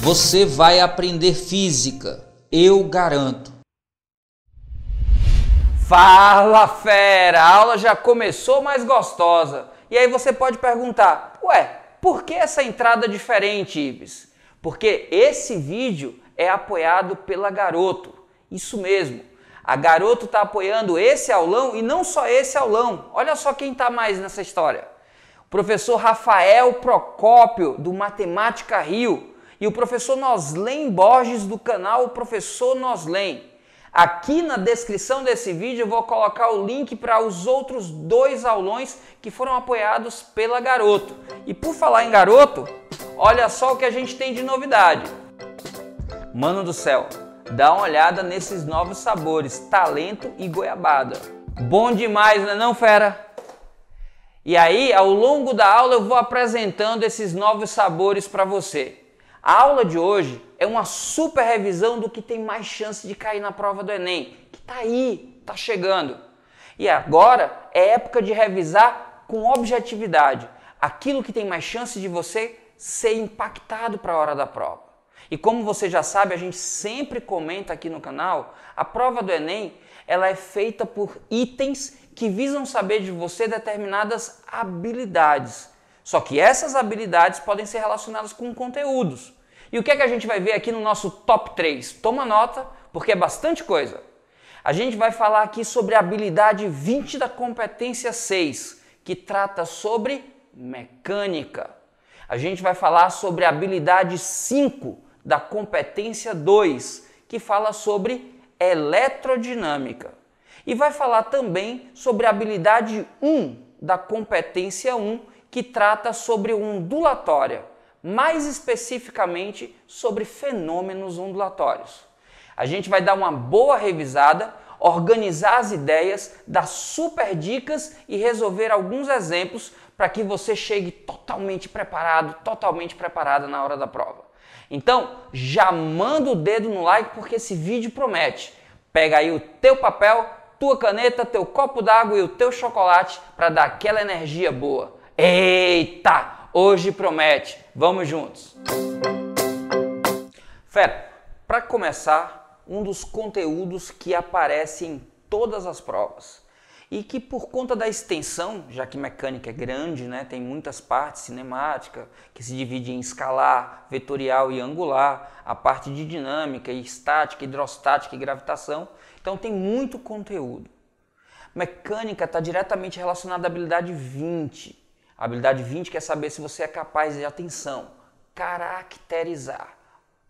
Você vai aprender física, eu garanto. Fala, fera! A aula já começou mais gostosa. E aí você pode perguntar, ué, por que essa entrada diferente, Ives? Porque esse vídeo é apoiado pela Garoto. Isso mesmo, a Garoto está apoiando esse aulão e não só esse aulão. Olha só quem está mais nessa história. O professor Rafael Procópio, do Matemática Rio, e o professor Noslen Borges, do canal Professor Noslen. Aqui na descrição desse vídeo eu vou colocar o link para os outros 2 aulões que foram apoiados pela Garoto. E por falar em Garoto, olha só o que a gente tem de novidade. Mano do céu, dá uma olhada nesses novos sabores, talento e goiabada. Bom demais, não é não, fera? E aí, ao longo da aula eu vou apresentando esses novos sabores para você. A aula de hoje é uma super revisão do que tem mais chance de cair na prova do Enem, que tá aí, tá chegando. E agora é época de revisar com objetividade, aquilo que tem mais chance de você ser impactado para a hora da prova. E como você já sabe, a gente sempre comenta aqui no canal, a prova do Enem, ela é feita por itens que visam saber de você determinadas habilidades. Só que essas habilidades podem ser relacionadas com conteúdos. E o que é que a gente vai ver aqui no nosso top 3? Toma nota, porque é bastante coisa. A gente vai falar aqui sobre a habilidade 20 da competência 6, que trata sobre mecânica. A gente vai falar sobre a habilidade 5 da competência 2, que fala sobre eletrodinâmica. E vai falar também sobre a habilidade 1 da competência 1, que trata sobre ondulatória, mais especificamente sobre fenômenos ondulatórios. A gente vai dar uma boa revisada, organizar as ideias, dar super dicas e resolver alguns exemplos para que você chegue totalmente preparado, totalmente preparada na hora da prova. Então, já manda o dedo no like porque esse vídeo promete. Pega aí o teu papel, tua caneta, teu copo d'água e o teu chocolate para dar aquela energia boa. Eita, hoje promete. Vamos juntos. Fera, para começar, um dos conteúdos que aparece em todas as provas e que por conta da extensão, já que mecânica é grande, né, tem muitas partes, cinemática, que se divide em escalar, vetorial e angular, a parte de dinâmica, estática, hidrostática e gravitação, então tem muito conteúdo. Mecânica está diretamente relacionada à habilidade 20. A habilidade 20 quer saber se você é capaz de, atenção, caracterizar.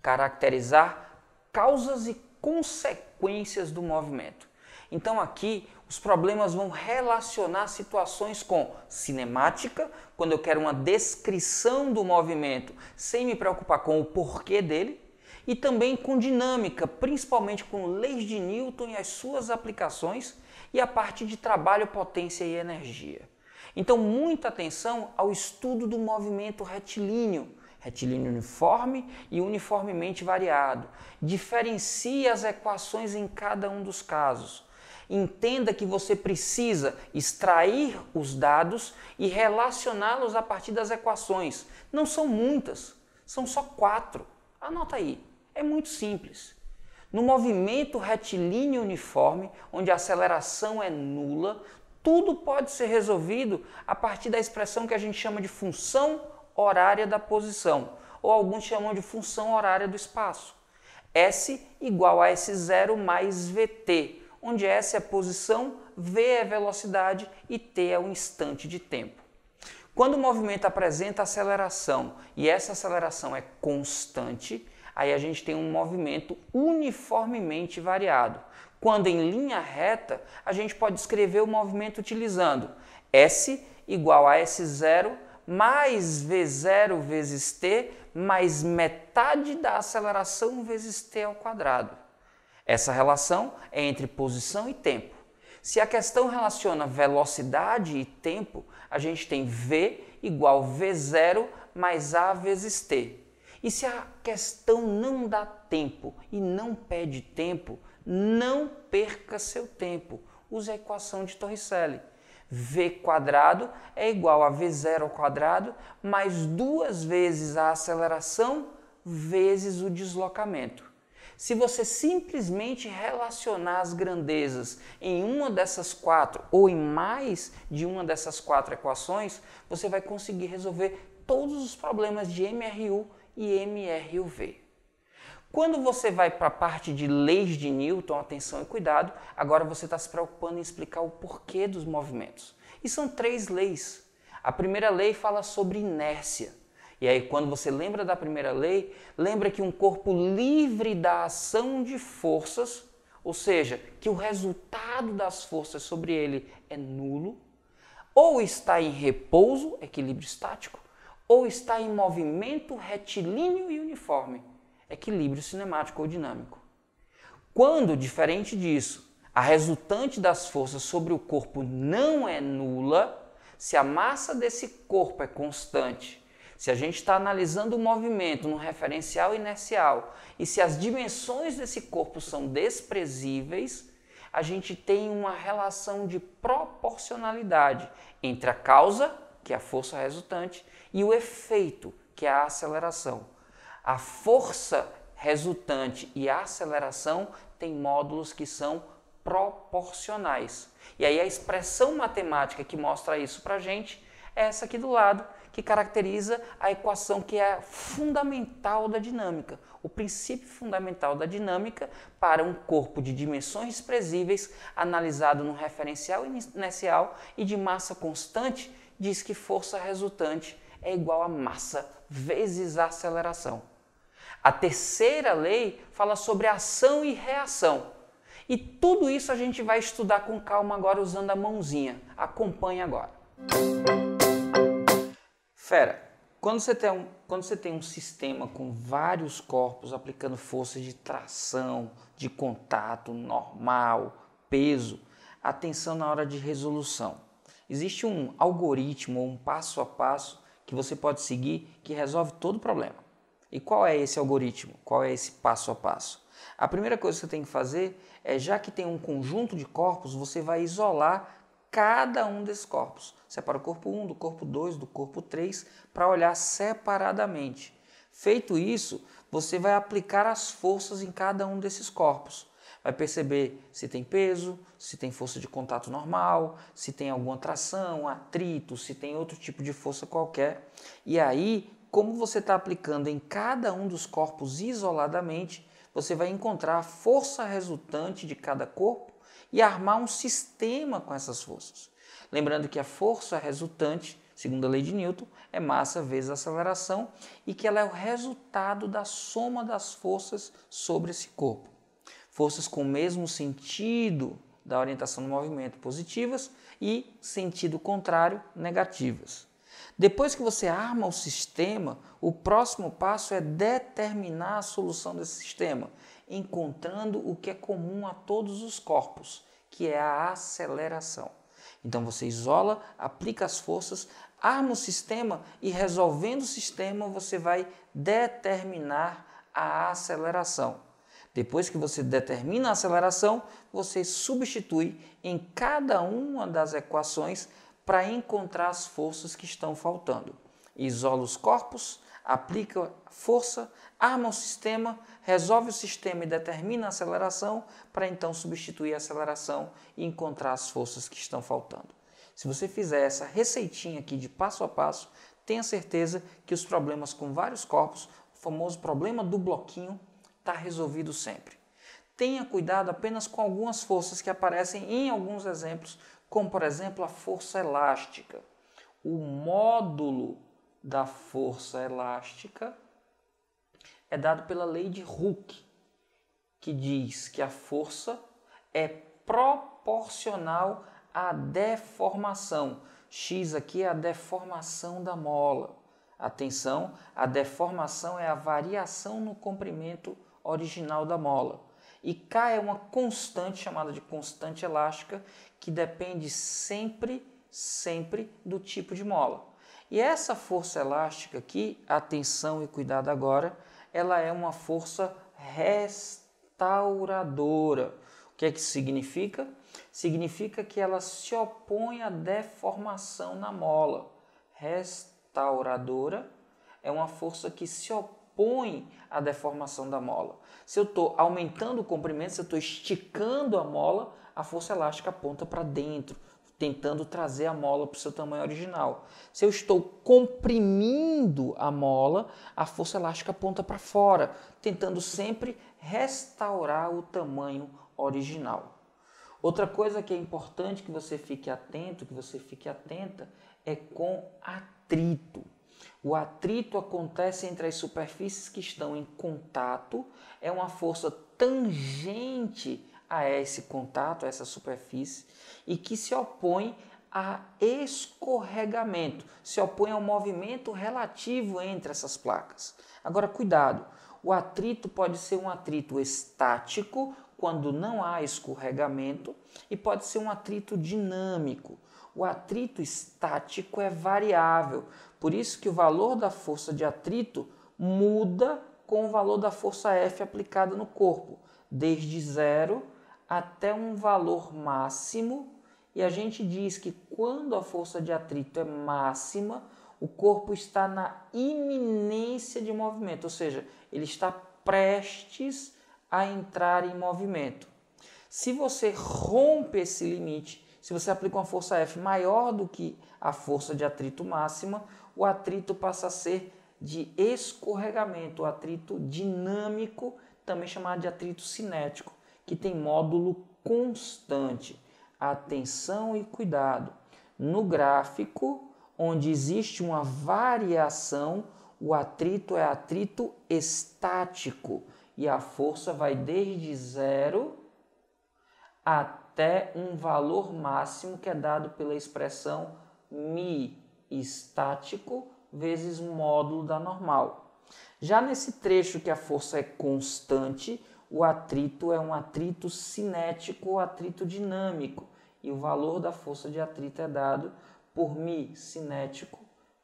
Caracterizar causas e consequências do movimento. Então aqui os problemas vão relacionar situações com cinemática, quando eu quero uma descrição do movimento sem me preocupar com o porquê dele, e também com dinâmica, principalmente com leis de Newton e as suas aplicações, e a parte de trabalho, potência e energia. Então, muita atenção ao estudo do movimento retilíneo, retilíneo uniforme e uniformemente variado. Diferencie as equações em cada um dos casos. Entenda que você precisa extrair os dados e relacioná-los a partir das equações. Não são muitas, são só 4. Anota aí, é muito simples. No movimento retilíneo uniforme, onde a aceleração é nula, tudo pode ser resolvido a partir da expressão que a gente chama de função horária da posição, ou alguns chamam de função horária do espaço. S igual a S0 mais VT, onde S é a posição, V é a velocidade e T é o instante de tempo. Quando o movimento apresenta aceleração e essa aceleração é constante, aí a gente tem um movimento uniformemente variado. Quando em linha reta, a gente pode escrever o movimento utilizando S igual a S0 mais V0 vezes T mais metade da aceleração vezes T ao quadrado. Essa relação é entre posição e tempo. Se a questão relaciona velocidade e tempo, a gente tem V igual V0 mais A vezes T. E se a questão não dá tempo e não pede tempo, não perca seu tempo. Use a equação de Torricelli. V² é igual a V0 ao quadrado mais 2 vezes a aceleração vezes o deslocamento. Se você simplesmente relacionar as grandezas em uma dessas quatro ou em mais de uma dessas quatro equações, você vai conseguir resolver todos os problemas de MRU e MRUV. Quando você vai para a parte de leis de Newton, atenção e cuidado, agora você está se preocupando em explicar o porquê dos movimentos. E são 3 leis. A primeira lei fala sobre inércia. E aí, quando você lembra da primeira lei, lembra que um corpo livre da ação de forças, ou seja, que o resultado das forças sobre ele é nulo, ou está em repouso, equilíbrio estático, ou está em movimento retilíneo e uniforme, equilíbrio cinemático ou dinâmico. Quando, diferente disso, a resultante das forças sobre o corpo não é nula, se a massa desse corpo é constante, se a gente está analisando o movimento no referencial inercial e se as dimensões desse corpo são desprezíveis, a gente tem uma relação de proporcionalidade entre a causa, que é a força resultante, e o efeito, que é a aceleração. A força resultante e a aceleração têm módulos que são proporcionais. E aí a expressão matemática que mostra isso para a gente é essa aqui do lado, que caracteriza a equação que é fundamental da dinâmica, o princípio fundamental da dinâmica para um corpo de dimensões desprezíveis analisado no referencial inercial e de massa constante, diz que força resultante é igual a massa vezes a aceleração. A terceira lei fala sobre ação e reação. E tudo isso a gente vai estudar com calma agora usando a mãozinha. Acompanhe agora. Fera, quando você tem um sistema com vários corpos aplicando forças de tração, de contato normal, peso, atenção na hora de resolução. Existe um algoritmo ou um passo a passo que você pode seguir que resolve todo o problema. E qual é esse algoritmo? Qual é esse passo a passo? A primeira coisa que você tem que fazer é, já que tem um conjunto de corpos, você vai isolar cada um desses corpos. Separa o corpo 1 do corpo 2, do corpo 3, para olhar separadamente. Feito isso, você vai aplicar as forças em cada um desses corpos. Vai perceber se tem peso, se tem força de contato normal, se tem alguma tração, atrito, se tem outro tipo de força qualquer. E aí, como você está aplicando em cada um dos corpos isoladamente, você vai encontrar a força resultante de cada corpo e armar um sistema com essas forças. Lembrando que a força resultante, segundo a lei de Newton, é massa vezes aceleração e que ela é o resultado da soma das forças sobre esse corpo. Forças com o mesmo sentido da orientação do movimento, positivas, e sentido contrário, negativas. Depois que você arma o sistema, o próximo passo é determinar a solução desse sistema, encontrando o que é comum a todos os corpos, que é a aceleração. Então você isola, aplica as forças, arma o sistema e, resolvendo o sistema, você vai determinar a aceleração. Depois que você determina a aceleração, você substitui em cada uma das equações para encontrar as forças que estão faltando. Isola os corpos, aplica força, arma o sistema, resolve o sistema e determina a aceleração para então substituir a aceleração e encontrar as forças que estão faltando. Se você fizer essa receitinha aqui de passo a passo, tenha certeza que os problemas com vários corpos, o famoso problema do bloquinho, está resolvido sempre. Tenha cuidado apenas com algumas forças que aparecem em alguns exemplos, como por exemplo a força elástica. O módulo da força elástica é dado pela lei de Hooke, que diz que a força é proporcional à deformação. X aqui é a deformação da mola. Atenção, a deformação é a variação no comprimento original da mola. E K é uma constante chamada de constante elástica que depende sempre do tipo de mola. E essa força elástica aqui, atenção e cuidado agora, ela é uma força restauradora. O que é que isso significa? Significa que ela se opõe à deformação na mola. Restauradora é uma força que se opõe opõe à deformação da mola. Se eu estou aumentando o comprimento, se eu estou esticando a mola, a força elástica aponta para dentro, tentando trazer a mola para o seu tamanho original. Se eu estou comprimindo a mola, a força elástica aponta para fora, tentando sempre restaurar o tamanho original. Outra coisa que é importante que você fique atento, que você fique atenta, é com atrito. O atrito acontece entre as superfícies que estão em contato, é uma força tangente a esse contato, a essa superfície, e que se opõe a escorregamento, se opõe ao movimento relativo entre essas placas. Agora, cuidado, o atrito pode ser um atrito estático, quando não há escorregamento, e pode ser um atrito dinâmico. O atrito estático é variável, por isso que o valor da força de atrito muda com o valor da força F aplicada no corpo, desde 0 até um valor máximo, e a gente diz que quando a força de atrito é máxima, o corpo está na iminência de movimento, ou seja, ele está prestes a entrar em movimento. Se você rompe esse limite, se você aplica uma força F maior do que a força de atrito máxima, o atrito passa a ser de escorregamento, o atrito dinâmico, também chamado de atrito cinético, que tem módulo constante. Atenção e cuidado. No gráfico, onde existe uma variação, o atrito é atrito estático e a força vai desde 0 até um valor máximo que é dado pela expressão μ estático vezes módulo da normal. Já nesse trecho que a força é constante, o atrito é um atrito cinético ou atrito dinâmico e o valor da força de atrito é dado por μ cinético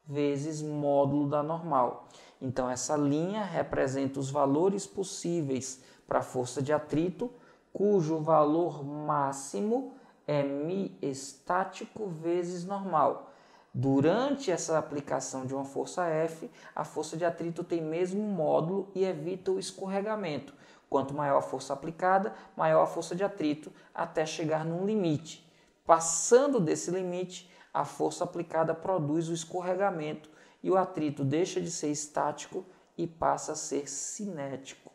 vezes módulo da normal. Então essa linha representa os valores possíveis para a força de atrito, cujo valor máximo é μ estático vezes normal. Durante essa aplicação de uma força F, a força de atrito tem mesmo módulo e evita o escorregamento. Quanto maior a força aplicada, maior a força de atrito, até chegar num limite. Passando desse limite, a força aplicada produz o escorregamento e o atrito deixa de ser estático e passa a ser cinético,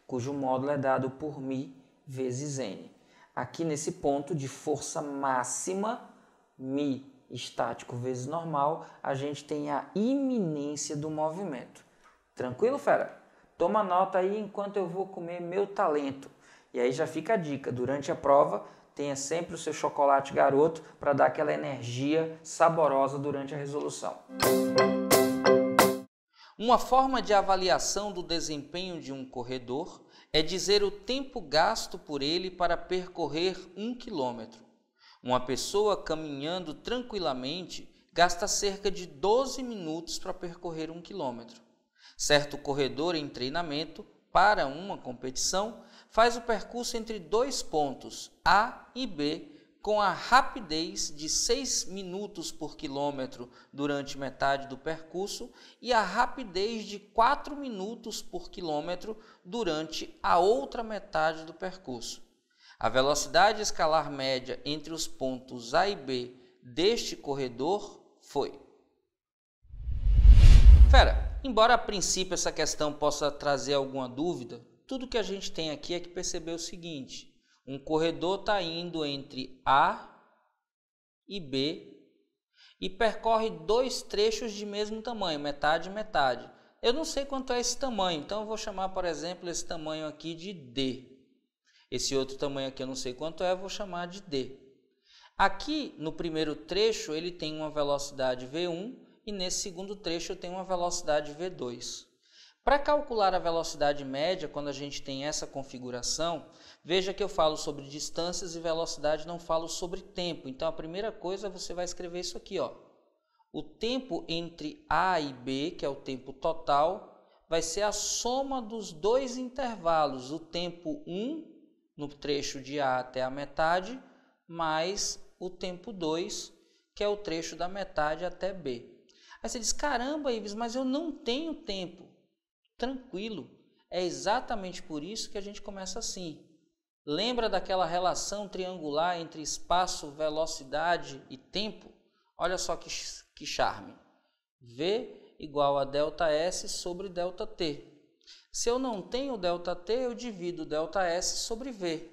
cujo módulo é dado por μ vezes n. Aqui nesse ponto de força máxima, μ estático vezes normal, a gente tem a iminência do movimento. Tranquilo, fera? Toma nota aí enquanto eu vou comer meu talento. E aí já fica a dica, durante a prova, tenha sempre o seu chocolate garoto para dar aquela energia saborosa durante a resolução. Uma forma de avaliação do desempenho de um corredor é dizer o tempo gasto por ele para percorrer 1 quilômetro. Uma pessoa caminhando tranquilamente gasta cerca de 12 minutos para percorrer 1 quilômetro. Certo corredor em treinamento para uma competição faz o percurso entre 2 pontos, A e B, com a rapidez de 6 minutos por quilômetro durante metade do percurso e a rapidez de 4 minutos por quilômetro durante a outra metade do percurso. A velocidade escalar média entre os pontos A e B deste corredor foi. Fera, embora a princípio essa questão possa trazer alguma dúvida, tudo que a gente tem aqui é que perceber o seguinte: um corredor está indo entre A e B e percorre 2 trechos de mesmo tamanho, metade e metade. Eu não sei quanto é esse tamanho, então eu vou chamar, por exemplo, esse tamanho aqui de D. Esse outro tamanho aqui eu não sei quanto é, eu vou chamar de D. Aqui no primeiro trecho ele tem uma velocidade V1 e nesse segundo trecho eu tenho uma velocidade V2. Para calcular a velocidade média, quando a gente tem essa configuração, veja que eu falo sobre distâncias e velocidade, não falo sobre tempo. Então a primeira coisa você vai escrever isso aqui, ó. O tempo entre A e B, que é o tempo total, vai ser a soma dos 2 intervalos, o tempo 1 no trecho de A até a metade, mais o tempo 2, que é o trecho da metade até B. Aí você diz, caramba, Ives, mas eu não tenho tempo. Tranquilo, é exatamente por isso que a gente começa assim. Lembra daquela relação triangular entre espaço, velocidade e tempo? Olha só que charme. V igual a ΔS sobre ΔT. Se eu não tenho ΔT, eu divido ΔS sobre V.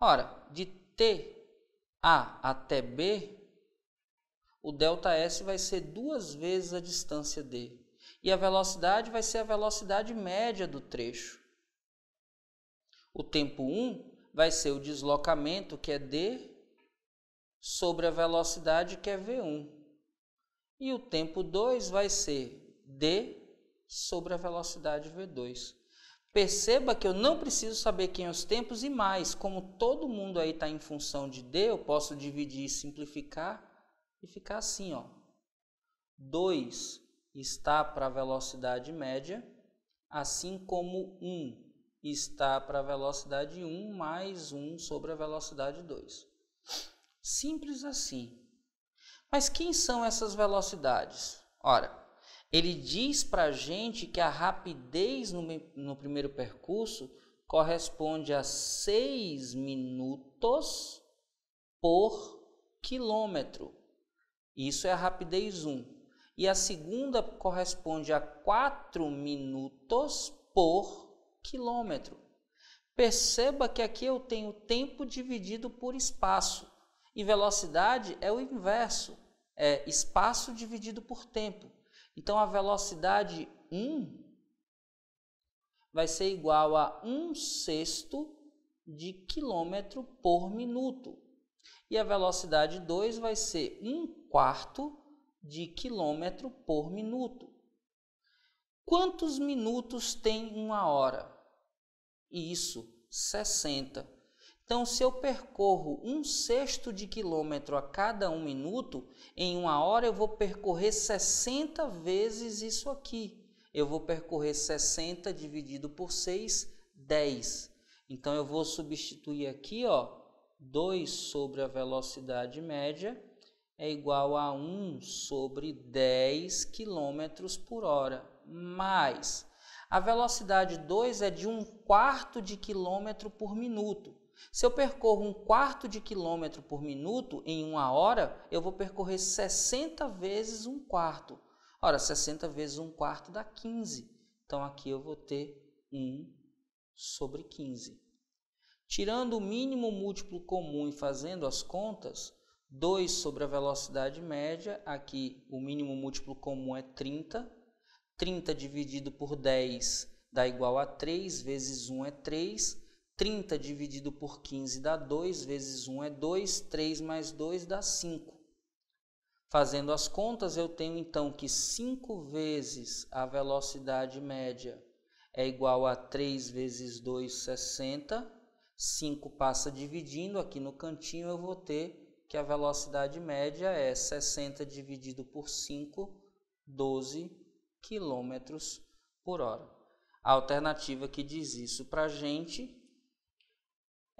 Ora, de TA até B, o ΔS vai ser 2 vezes a distância D. E a velocidade vai ser a velocidade média do trecho. O tempo 1 vai ser o deslocamento, que é D, sobre a velocidade, que é V1. E o tempo 2 vai ser D sobre a velocidade V2. Perceba que eu não preciso saber quem é os tempos e mais, como todo mundo aí está em função de D, eu posso dividir e simplificar e ficar assim, ó. 2 está para a velocidade média, assim como 1 está para a velocidade 1 mais 1 sobre a velocidade 2. Simples assim. Mas quem são essas velocidades? Ora, ele diz para a gente que a rapidez no primeiro percurso corresponde a 6 minutos por quilômetro. Isso é a rapidez 1. E a segunda corresponde a 4 minutos por quilômetro. Perceba que aqui eu tenho tempo dividido por espaço. E velocidade é o inverso, é espaço dividido por tempo. Então, a velocidade 1 vai ser igual a 1/6 de quilômetro por minuto. E a velocidade 2 vai ser 1/4 de quilômetro por minuto. Quantos minutos tem 1 hora? Isso, 60. Então, se eu percorro 1/6 de quilômetro a cada 1 minuto, em 1 hora eu vou percorrer 60 vezes isso aqui. Eu vou percorrer 60 dividido por 6, 10. Então, eu vou substituir aqui, ó, 2 sobre a velocidade média é igual a 1 sobre 10 km por hora. Mais, a velocidade 2 é de 1/4 de quilômetro por minuto. Se eu percorro 1/4 de quilômetro por minuto em 1 hora, eu vou percorrer 60 vezes 1/4. Ora, 60 vezes 1/4 dá 15. Então, aqui eu vou ter 1 sobre 15. Tirando o mínimo múltiplo comum e fazendo as contas, 2 sobre a velocidade média, aqui o mínimo múltiplo comum é 30. 30 dividido por 10 dá igual a 3, vezes 1 é 3. 30 dividido por 15 dá 2, vezes 1 é 2, 3 mais 2 dá 5. Fazendo as contas, eu tenho então que 5 vezes a velocidade média é igual a 3 vezes 2, 60. 5 passa dividindo, aqui no cantinho eu vou ter que a velocidade média é 60 dividido por 5, 12 km por hora. A alternativa que diz isso para a gente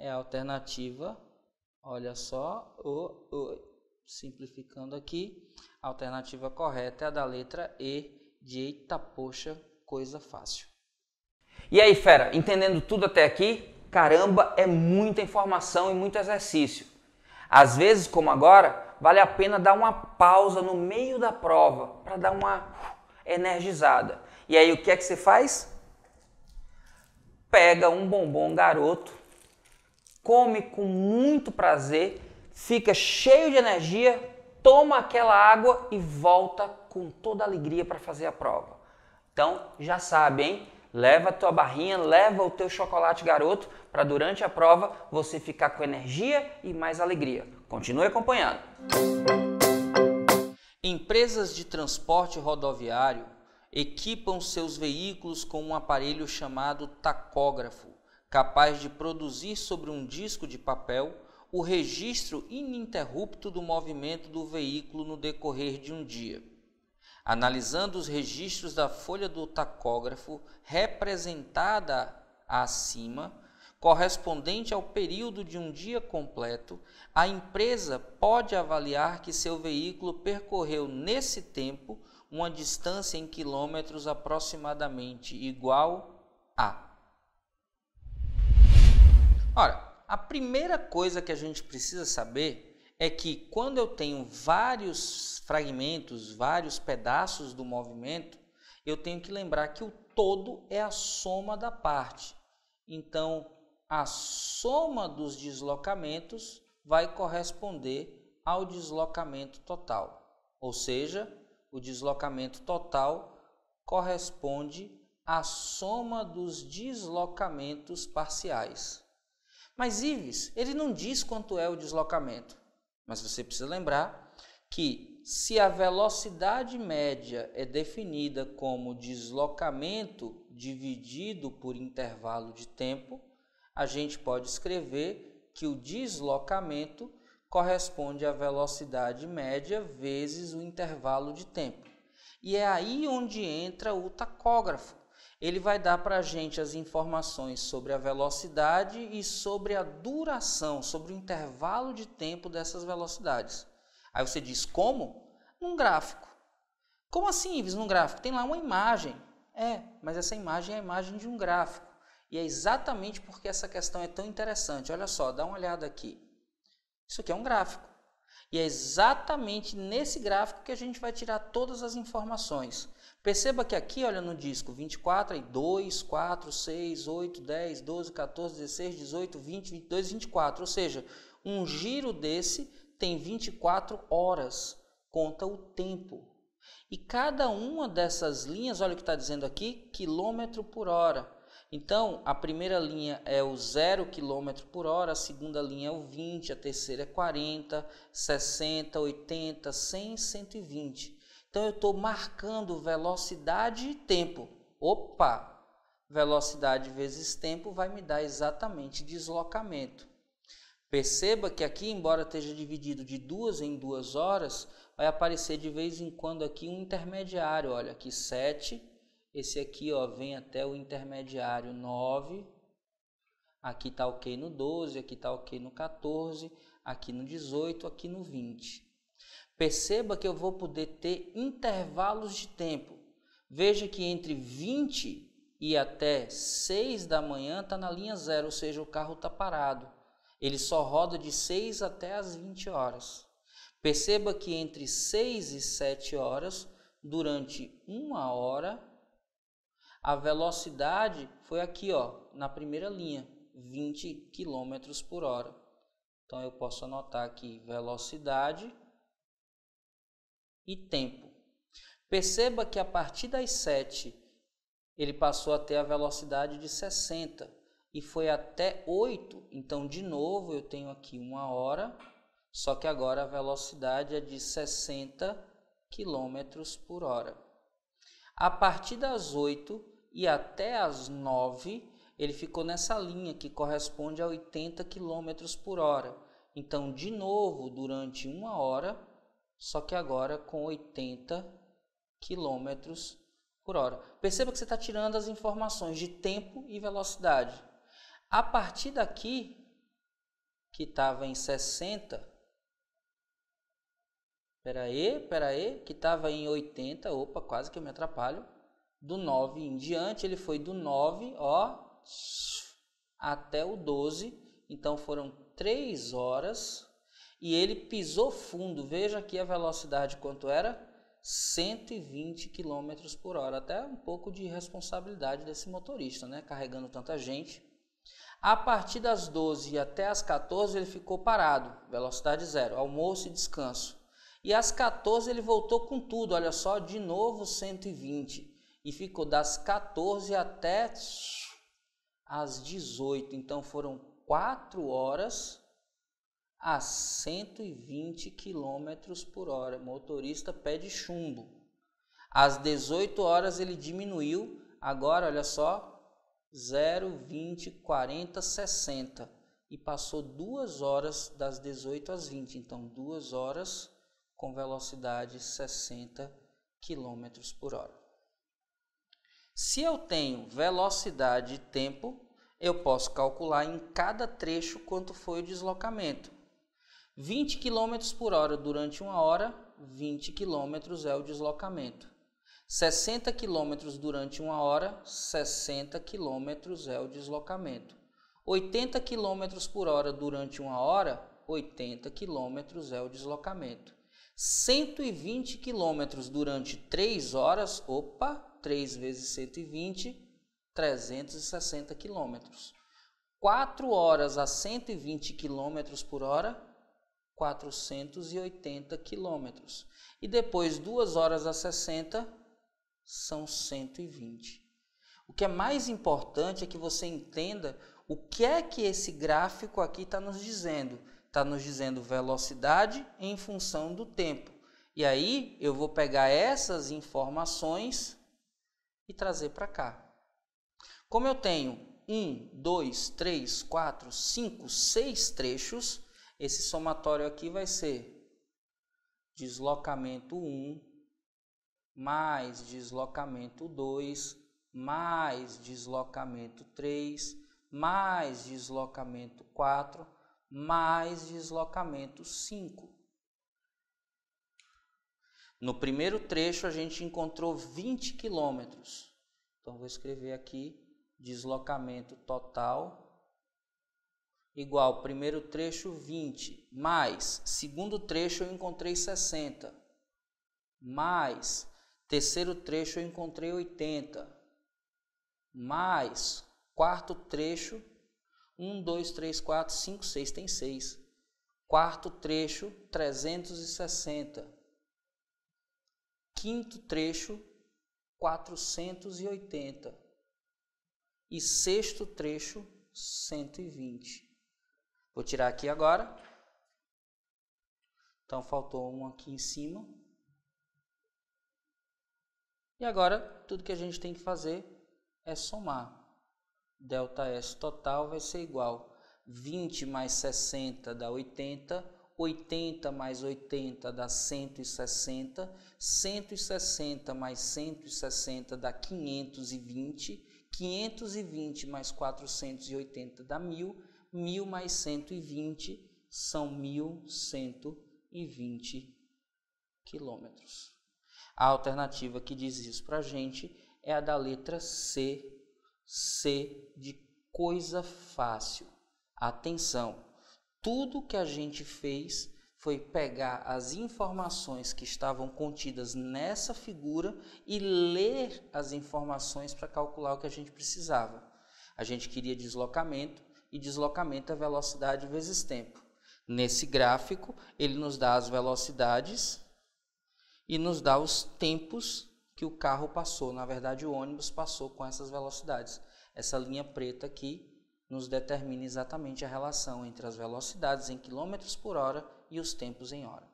é a alternativa, olha só, simplificando aqui, a alternativa correta é a da letra E, de eita poxa, coisa fácil. E aí, fera, entendendo tudo até aqui? Caramba, é muita informação e muito exercício. Às vezes, como agora, vale a pena dar uma pausa no meio da prova para dar uma energizada. E aí, o que é que você faz? Pega um bombom garoto, come com muito prazer, fica cheio de energia, toma aquela água e volta com toda a alegria para fazer a prova. Então, já sabe, hein? Leva a tua barrinha, leva o teu chocolate garoto para durante a prova você ficar com energia e mais alegria. Continue acompanhando. Empresas de transporte rodoviário equipam seus veículos com um aparelho chamado tacógrafo, capaz de produzir sobre um disco de papel o registro ininterrupto do movimento do veículo no decorrer de um dia. Analisando os registros da folha do tacógrafo representada acima, correspondente ao período de um dia completo, a empresa pode avaliar que seu veículo percorreu nesse tempo uma distância em quilômetros aproximadamente igual a. Ora, a primeira coisa que a gente precisa saber é que quando eu tenho vários fragmentos, vários pedaços do movimento, eu tenho que lembrar que o todo é a soma da parte. Então, a soma dos deslocamentos vai corresponder ao deslocamento total. Ou seja, o deslocamento total corresponde à soma dos deslocamentos parciais. Mas Ives, ele não diz quanto é o deslocamento. Mas você precisa lembrar que se a velocidade média é definida como deslocamento dividido por intervalo de tempo, a gente pode escrever que o deslocamento corresponde à velocidade média vezes o intervalo de tempo. E é aí onde entra o tacógrafo. Ele vai dar para a gente as informações sobre a velocidade e sobre a duração, sobre o intervalo de tempo dessas velocidades. Aí você diz, como? Num gráfico. Como assim, Ives, num gráfico? Tem lá uma imagem. Mas essa imagem é a imagem de um gráfico. E é exatamente porque essa questão é tão interessante. Olha só, dá uma olhada aqui. Isso aqui é um gráfico. E é exatamente nesse gráfico que a gente vai tirar todas as informações. Perceba que aqui, olha no disco, 24, aí 2, 4, 6, 8, 10, 12, 14, 16, 18, 20, 22, 24. Ou seja, um giro desse tem 24 horas, conta o tempo. E cada uma dessas linhas, olha o que está dizendo aqui, quilômetro por hora. Então, a primeira linha é o 0 km por hora, a segunda linha é o 20, a terceira é 40, 60, 80, 100, 120. Então, eu estou marcando velocidade e tempo. Opa! Velocidade vezes tempo vai me dar exatamente deslocamento. Perceba que aqui, embora esteja dividido de 2 em 2 horas, vai aparecer de vez em quando aqui um intermediário. Olha, aqui 7. Esse aqui, ó, vem até o intermediário 9. Aqui está ok no 12, aqui está ok no 14, aqui no 18, aqui no 20. Perceba que eu vou poder ter intervalos de tempo. Veja que entre 20 e até 6 da manhã está na linha 0, ou seja, o carro está parado. Ele só roda de 6 até as 20 horas. Perceba que entre 6 e 7 horas, durante 1 hora, a velocidade foi aqui, ó, na primeira linha, 20 km por hora. Então, eu posso anotar aqui velocidade e tempo. Perceba que a partir das 7, ele passou a ter a velocidade de 60 e foi até 8. Então, de novo, eu tenho aqui 1 hora, só que agora a velocidade é de 60 km por hora. A partir das 8 e até as 9, ele ficou nessa linha que corresponde a 80 km por hora. Então, de novo, durante 1 hora, só que agora com 80 km por hora. Perceba que você está tirando as informações de tempo e velocidade. A partir daqui, que estava em 60, que estava em 80, opa, quase que eu me atrapalho. Do 9 em diante, ele foi do 9, ó, até o 12, então foram 3 horas, e ele pisou fundo. Veja aqui a velocidade quanto era, 120 km por hora, até um pouco de responsabilidade desse motorista, né, carregando tanta gente. A partir das 12 até as 14 ele ficou parado, velocidade 0, almoço e descanso. E às 14 ele voltou com tudo, olha só, de novo 120. E ficou das 14 até as 18. Então foram 4 horas a 120 km por hora. Motorista pé de chumbo. Às 18 horas ele diminuiu. Agora, olha só, 0, 20, 40, 60. E passou 2 horas das 18 às 20. Então 2 horas com velocidade 60 km por hora. Se eu tenho velocidade e tempo, eu posso calcular em cada trecho quanto foi o deslocamento. 20 km por hora durante 1 hora, 20 km é o deslocamento. 60 km durante 1 hora, 60 km é o deslocamento. 80 km por hora durante 1 hora, 80 km é o deslocamento. 120 km durante 3 horas, 3 vezes 120, 360 km. 4 horas a 120 km por hora, 480 km. E depois 2 horas a 60, são 120. O que é mais importante é que você entenda o que é que esse gráfico aqui está nos dizendo. Está nos dizendo velocidade em função do tempo. E aí eu vou pegar essas informações e trazer para cá. Como eu tenho 1, 2, 3, 4, 5, 6 trechos, esse somatório aqui vai ser deslocamento 1, mais deslocamento 2, mais deslocamento 3, mais deslocamento 4, mais deslocamento 5. No primeiro trecho a gente encontrou 20 km. Então vou escrever aqui deslocamento total igual primeiro trecho 20, mais segundo trecho eu encontrei 60, mais terceiro trecho eu encontrei 80, mais quarto trecho 1, 2, 3, 4, 5, 6, tem 6. Quarto trecho 360. Quinto trecho 480. E sexto trecho 120. Vou tirar aqui agora. Então faltou um aqui em cima. E agora tudo que a gente tem que fazer é somar. ΔS total vai ser igual 20 mais 60 dá 80, 80 mais 80 dá 160, 160 mais 160 dá 520, 520 mais 480 dá 1000, 1000 mais 120 são 1120 quilômetros. A alternativa que diz isso para a gente é a da letra C, C de coisa fácil. Atenção, tudo que a gente fez foi pegar as informações que estavam contidas nessa figura e ler as informações para calcular o que a gente precisava. A gente queria deslocamento, e deslocamento é velocidade vezes tempo. Nesse gráfico, ele nos dá as velocidades e nos dá os tempos que o carro passou. Na verdade, o ônibus passou com essas velocidades. Essa linha preta aqui nos determina exatamente a relação entre as velocidades em quilômetros por hora e os tempos em hora.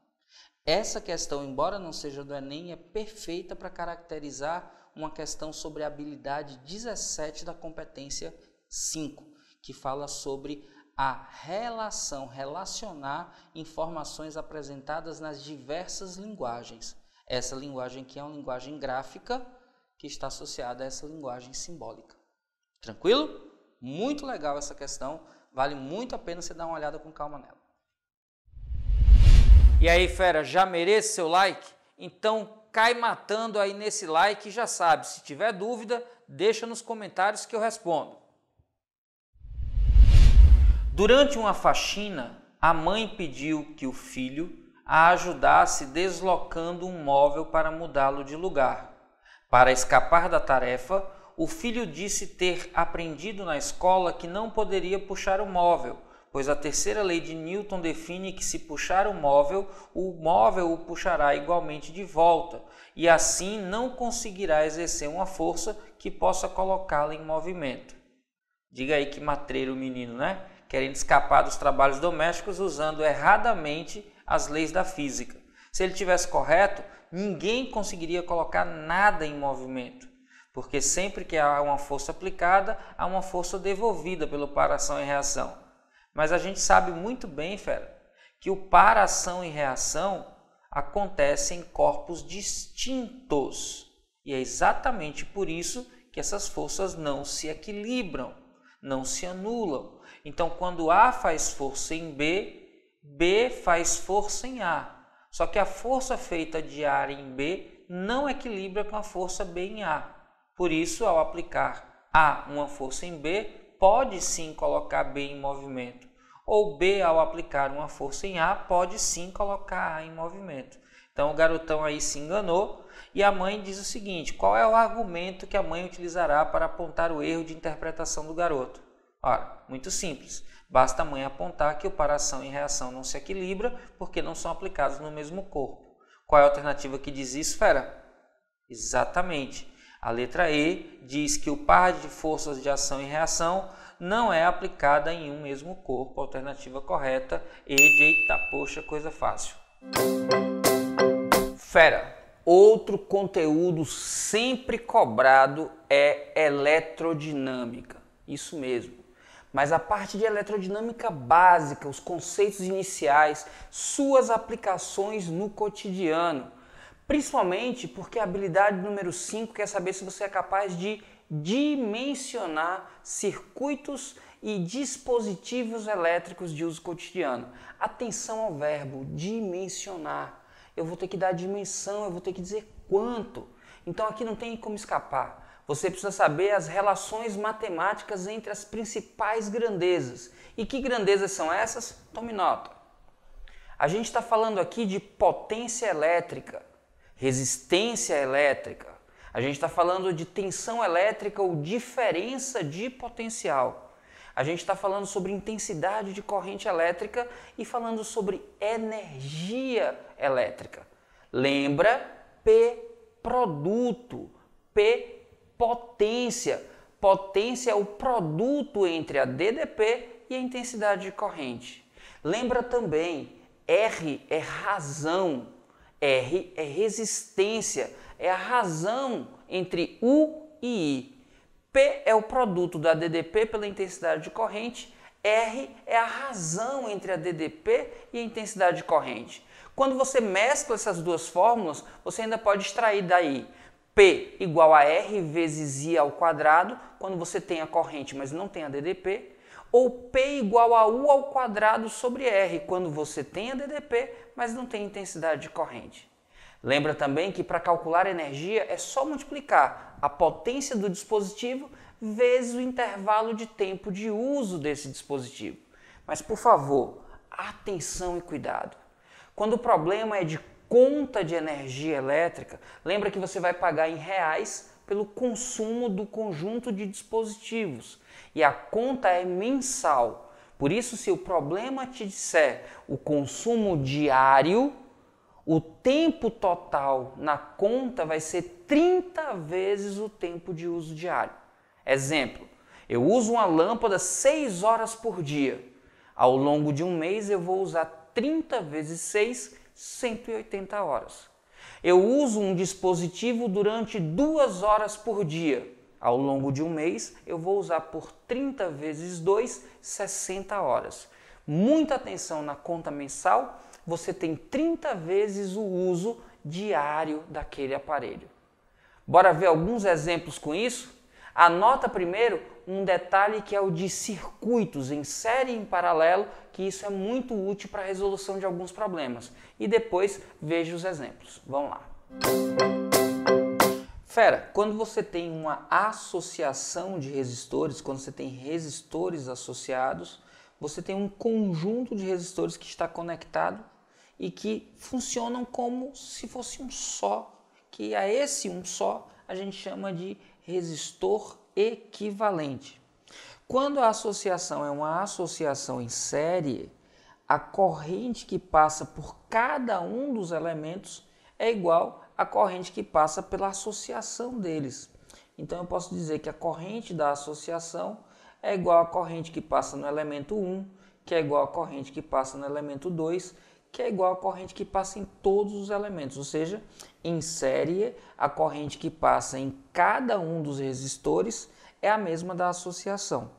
Essa questão, embora não seja do Enem, é perfeita para caracterizar uma questão sobre a habilidade 17 da competência 5, que fala sobre a relacionar informações apresentadas nas diversas linguagens. Essa linguagem aqui é uma linguagem gráfica que está associada a essa linguagem simbólica. Tranquilo? Muito legal essa questão, vale muito a pena você dar uma olhada com calma nela. E aí, fera, já merece seu like? Então cai matando aí nesse like e já sabe, se tiver dúvida, deixa nos comentários que eu respondo. Durante uma faxina, a mãe pediu que o filho a ajudasse deslocando um móvel para mudá-lo de lugar. Para escapar da tarefa, o filho disse ter aprendido na escola que não poderia puxar o móvel, pois a terceira lei de Newton define que se puxar o móvel o puxará igualmente de volta, e assim não conseguirá exercer uma força que possa colocá-lo em movimento. Diga aí que matreiro o menino, né? Querendo escapar dos trabalhos domésticos usando erradamente as leis da física. Se ele tivesse correto, ninguém conseguiria colocar nada em movimento, porque sempre que há uma força aplicada, há uma força devolvida pelo para-ação e reação. Mas a gente sabe muito bem, fera, que o para-ação e reação acontece em corpos distintos. E é exatamente por isso que essas forças não se equilibram, não se anulam. Então, quando A faz força em B, B faz força em A. Só que a força feita de A em B não equilibra com a força B em A. Por isso, ao aplicar A uma força em B, pode sim colocar B em movimento. Ou B, ao aplicar uma força em A, pode sim colocar A em movimento. Então o garotão aí se enganou e a mãe diz o seguinte: qual é o argumento que a mãe utilizará para apontar o erro de interpretação do garoto? Ora, muito simples. Basta a mãe apontar que o para-ação e reação não se equilibram porque não são aplicados no mesmo corpo. Qual é a alternativa que diz isso, fera? Exatamente. A letra E diz que o par de forças de ação e reação não é aplicada em um mesmo corpo. Alternativa correta, E de eita, poxa, coisa fácil. Fera, outro conteúdo sempre cobrado é eletrodinâmica. Isso mesmo. Mas a parte de eletrodinâmica básica, os conceitos iniciais, suas aplicações no cotidiano. Principalmente porque a habilidade número 5 quer saber se você é capaz de dimensionar circuitos e dispositivos elétricos de uso cotidiano. Atenção ao verbo dimensionar. Eu vou ter que dar dimensão, eu vou ter que dizer quanto. Então aqui não tem como escapar. Você precisa saber as relações matemáticas entre as principais grandezas. E que grandezas são essas? Tome nota. A gente está falando aqui de potência elétrica, resistência elétrica. A gente está falando de tensão elétrica ou diferença de potencial. A gente está falando sobre intensidade de corrente elétrica e falando sobre energia elétrica. Lembra? P, produto. P, potência. Potência é o produto entre a DDP e a intensidade de corrente. Lembra também, R é razão, R é resistência, é a razão entre U e I. P é o produto da DDP pela intensidade de corrente, R é a razão entre a DDP e a intensidade de corrente. Quando você mescla essas duas fórmulas, você ainda pode extrair daí P igual a R vezes I ao quadrado, quando você tem a corrente, mas não tem a DDP, ou P igual a U ao quadrado sobre R, quando você tem a DDP, mas não tem intensidade de corrente. Lembra também que para calcular energia é só multiplicar a potência do dispositivo vezes o intervalo de tempo de uso desse dispositivo. Mas, por favor, atenção e cuidado. Quando o problema é de conta de energia elétrica, lembra que você vai pagar em reais pelo consumo do conjunto de dispositivos. E a conta é mensal. Por isso, se o problema te disser o consumo diário, o tempo total na conta vai ser 30 vezes o tempo de uso diário. Exemplo, eu uso uma lâmpada 6 horas por dia. Ao longo de um mês eu vou usar 30 vezes 6, 180 horas. Eu uso um dispositivo durante 2 horas por dia. Ao longo de um mês eu vou usar por 30 vezes 2, 60 horas. Muita atenção na conta mensal. Você tem 30 vezes o uso diário daquele aparelho. Bora ver alguns exemplos com isso? Anota primeiro um detalhe que é o de circuitos em série e em paralelo, que isso é muito útil para a resolução de alguns problemas. E depois veja os exemplos. Vamos lá. Fera, quando você tem uma associação de resistores, quando você tem resistores associados, você tem um conjunto de resistores que está conectado e que funcionam como se fosse um só, que a esse um só a gente chama de resistor equivalente. Quando a associação é uma associação em série, a corrente que passa por cada um dos elementos é igual à corrente que passa pela associação deles. Então eu posso dizer que a corrente da associação é igual à corrente que passa no elemento 1, que é igual à corrente que passa no elemento 2, que é igual à corrente que passa em todos os elementos, ou seja, em série, a corrente que passa em cada um dos resistores é a mesma da associação.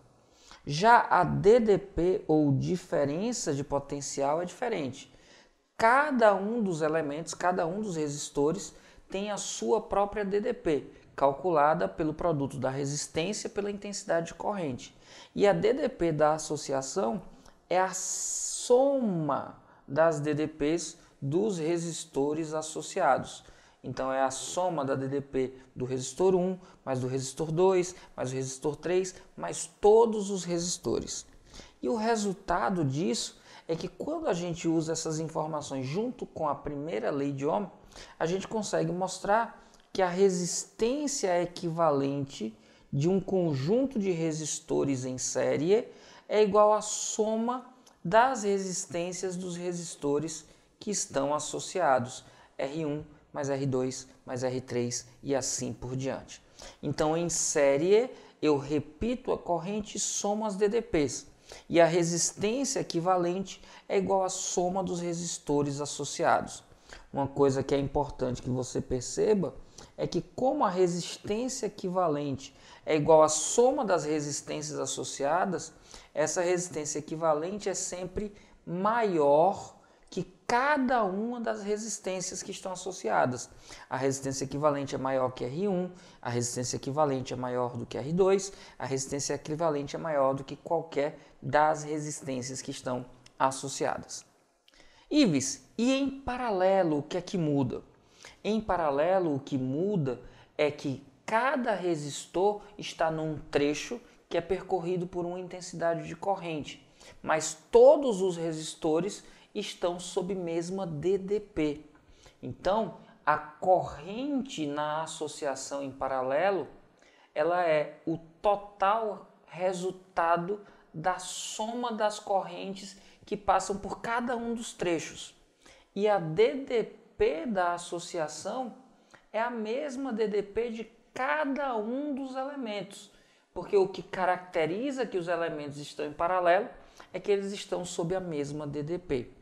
Já a DDP, ou diferença de potencial, é diferente. Cada um dos elementos, cada um dos resistores tem a sua própria DDP, calculada pelo produto da resistência pela intensidade de corrente. E a DDP da associação é a soma das DDPs dos resistores associados. Então é a soma da DDP do resistor 1, mais do resistor 2, mais o resistor 3, mais todos os resistores. E o resultado disso é que quando a gente usa essas informações junto com a primeira lei de Ohm, a gente consegue mostrar que a resistência equivalente de um conjunto de resistores em série é igual à soma das resistências dos resistores que estão associados, R1 mais R2 mais R3 e assim por diante. Então, em série, eu repito a corrente e somo as DDPs. E a resistência equivalente é igual à soma dos resistores associados. Uma coisa que é importante que você perceba é que como a resistência equivalente é igual à soma das resistências associadas, essa resistência equivalente é sempre maior que cada uma das resistências que estão associadas. A resistência equivalente é maior que R1, a resistência equivalente é maior do que R2, a resistência equivalente é maior do que qualquer das resistências que estão associadas. Ives, e em paralelo o que é que muda? Em paralelo o que muda é que cada resistor está num trecho que é percorrido por uma intensidade de corrente, mas todos os resistores estão sob mesma DDP. Então, a corrente na associação em paralelo, ela é o total resultado da soma das correntes que passam por cada um dos trechos. E a DDP da associação é a mesma DDP de cada um dos elementos, porque o que caracteriza que os elementos estão em paralelo é que eles estão sob a mesma DDP.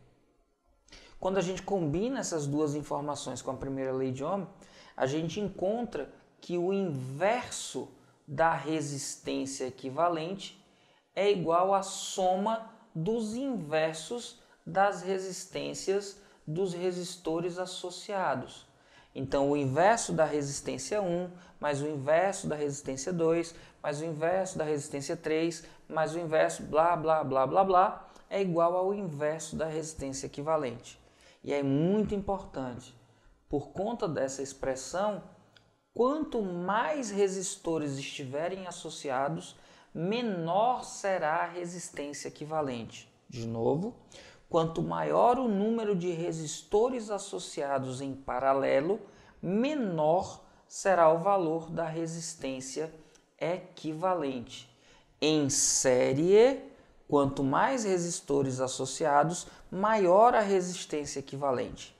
Quando a gente combina essas duas informações com a primeira lei de Ohm, a gente encontra que o inverso da resistência equivalente é igual à soma dos inversos das resistências dos resistores associados. Então, o inverso da resistência 1, mais o inverso da resistência 2, mais o inverso da resistência 3, mais o inverso blá, blá, blá, blá, blá, é igual ao inverso da resistência equivalente. E é muito importante, por conta dessa expressão, quanto mais resistores estiverem associados, menor será a resistência equivalente. De novo, quanto maior o número de resistores associados em paralelo, menor será o valor da resistência equivalente. Em série, quanto mais resistores associados, maior a resistência equivalente.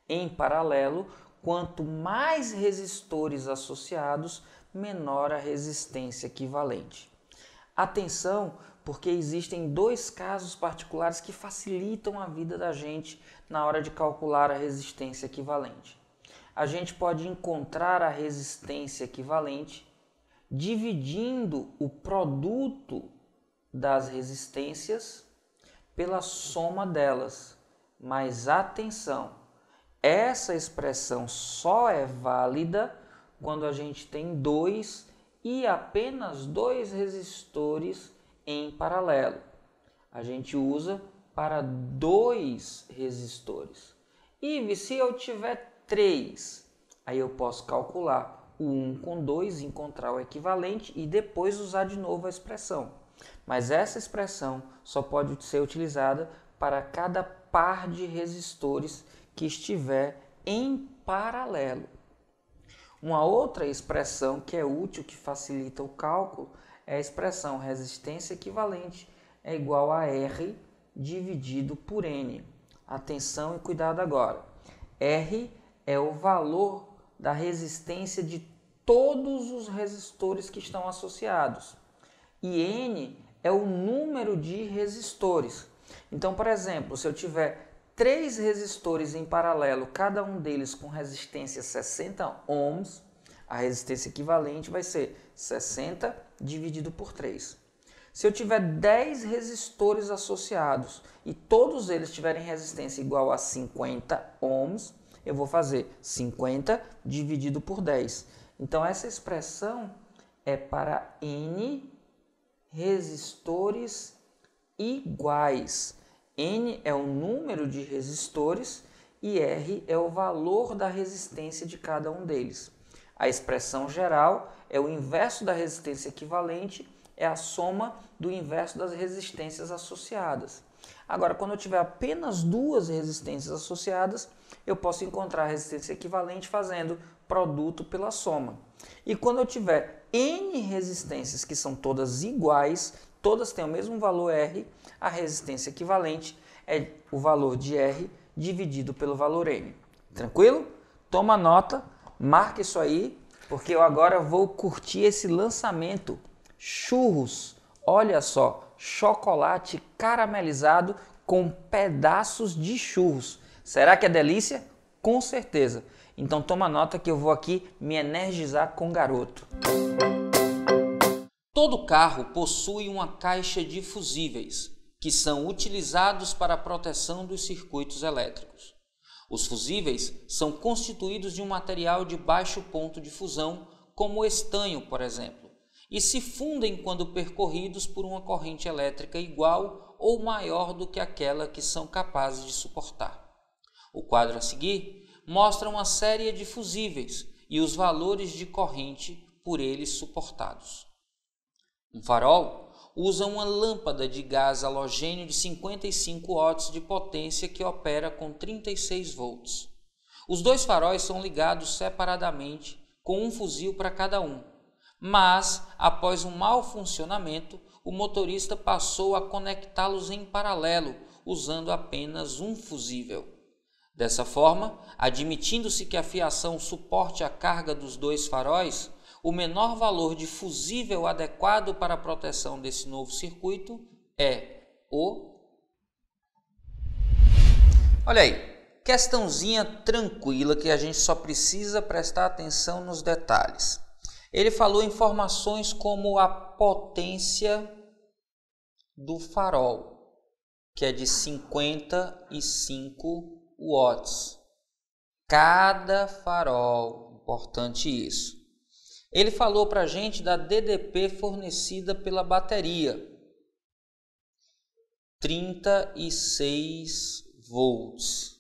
Em paralelo, quanto mais resistores associados, menor a resistência equivalente. Atenção, porque existem dois casos particulares que facilitam a vida da gente na hora de calcular a resistência equivalente. A gente pode encontrar a resistência equivalente dividindo o produto das resistências pela soma delas. Mas atenção, essa expressão só é válida quando a gente tem dois e apenas dois resistores em paralelo. A gente usa para dois resistores. E se eu tiver 3, aí eu posso calcular o 1 com 2, encontrar o equivalente e depois usar de novo a expressão. Mas essa expressão só pode ser utilizada para cada par de resistores que estiver em paralelo. Uma outra expressão que é útil, que facilita o cálculo, é a expressão resistência equivalente é igual a R dividido por N. Atenção e cuidado agora. R é o valor da resistência de todos os resistores que estão associados. E N é o número de resistores. Então, por exemplo, se eu tiver 3 resistores em paralelo, cada um deles com resistência 60 ohms, a resistência equivalente vai ser 60 dividido por 3. Se eu tiver 10 resistores associados e todos eles tiverem resistência igual a 50 ohms, eu vou fazer 50 dividido por 10. Então, essa expressão é para N resistores iguais. N é o número de resistores e R é o valor da resistência de cada um deles. A expressão geral é o inverso da resistência equivalente, é a soma do inverso das resistências associadas. Agora, quando eu tiver apenas duas resistências associadas, eu posso encontrar a resistência equivalente fazendo produto pela soma. E quando eu tiver N resistências que são todas iguais, todas têm o mesmo valor R, a resistência equivalente é o valor de R dividido pelo valor N. Tranquilo? Toma nota, marca isso aí, porque eu agora vou curtir esse lançamento. Churros, olha só, chocolate caramelizado com pedaços de churros. Será que é delícia? Com certeza. Então toma nota que eu vou aqui me energizar com o garoto. Todo carro possui uma caixa de fusíveis, que são utilizados para a proteção dos circuitos elétricos. Os fusíveis são constituídos de um material de baixo ponto de fusão, como o estanho, por exemplo, e se fundem quando percorridos por uma corrente elétrica igual ou maior do que aquela que são capazes de suportar. O quadro a seguir mostra uma série de fusíveis e os valores de corrente por eles suportados. Um farol usa uma lâmpada de gás halogênio de 55 watts de potência que opera com 36 volts. Os dois faróis são ligados separadamente com um fusível para cada um, mas após um mau funcionamento, o motorista passou a conectá-los em paralelo usando apenas um fusível. Dessa forma, admitindo-se que a fiação suporte a carga dos dois faróis, o menor valor de fusível adequado para a proteção desse novo circuito é o... Olha aí, questãozinha tranquila que a gente só precisa prestar atenção nos detalhes. Ele falou informações como a potência do farol, que é de 55 watts. Cada farol, importante isso. Ele falou para a gente da DDP fornecida pela bateria, 36 volts.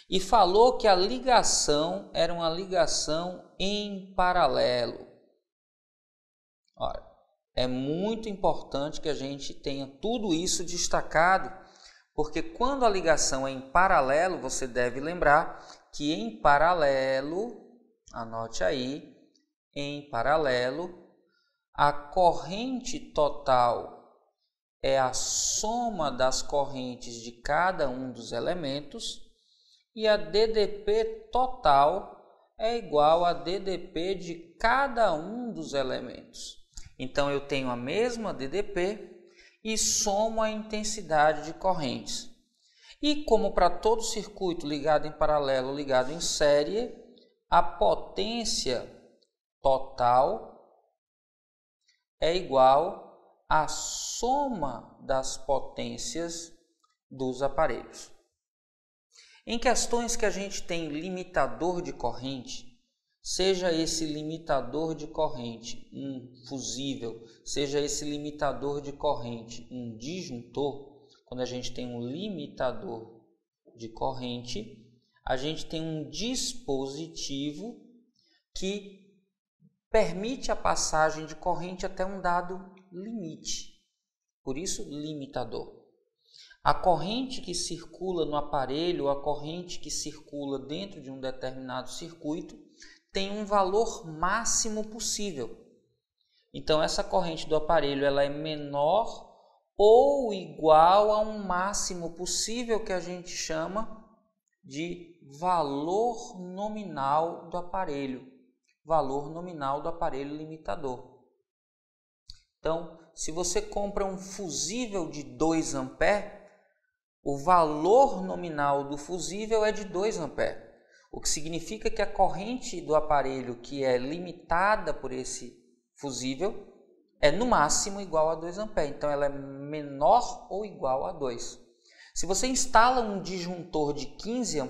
E falou que a ligação era uma ligação em paralelo. Ora, é muito importante que a gente tenha tudo isso destacado, porque quando a ligação é em paralelo, você deve lembrar que em paralelo, anote aí, em paralelo, a corrente total é a soma das correntes de cada um dos elementos e a DDP total é igual a DDP de cada um dos elementos. Então eu tenho a mesma DDP e somo a intensidade de correntes. E como para todo circuito ligado em paralelo, ligado em série, a potência total é igual à soma das potências dos aparelhos. Em questões que a gente tem limitador de corrente, seja esse limitador de corrente um fusível, seja esse limitador de corrente um disjuntor, quando a gente tem um limitador de corrente, a gente tem um dispositivo que permite a passagem de corrente até um dado limite, por isso limitador. A corrente que circula no aparelho, a corrente que circula dentro de um determinado circuito, tem um valor máximo possível. Então essa corrente do aparelho ela é menor ou igual a um máximo possível que a gente chama de valor nominal do aparelho. Valor nominal do aparelho limitador. Então, se você compra um fusível de 2 A, o valor nominal do fusível é de 2 A, o que significa que a corrente do aparelho que é limitada por esse fusível é no máximo igual a 2 A, então ela é menor ou igual a 2. Se você instala um disjuntor de 15 A,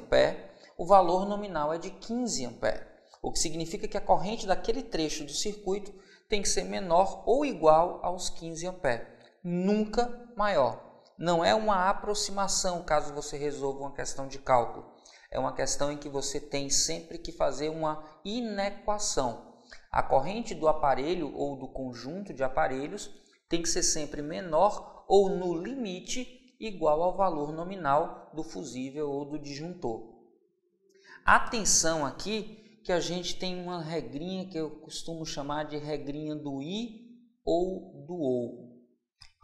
o valor nominal é de 15 A. O que significa que a corrente daquele trecho do circuito tem que ser menor ou igual aos 15 A, nunca maior. Não é uma aproximação caso você resolva uma questão de cálculo. É uma questão em que você tem sempre que fazer uma inequação. A corrente do aparelho ou do conjunto de aparelhos tem que ser sempre menor ou, no limite, igual ao valor nominal do fusível ou do disjuntor. Atenção aqui que a gente tem uma regrinha que eu costumo chamar de regrinha do I ou do OU.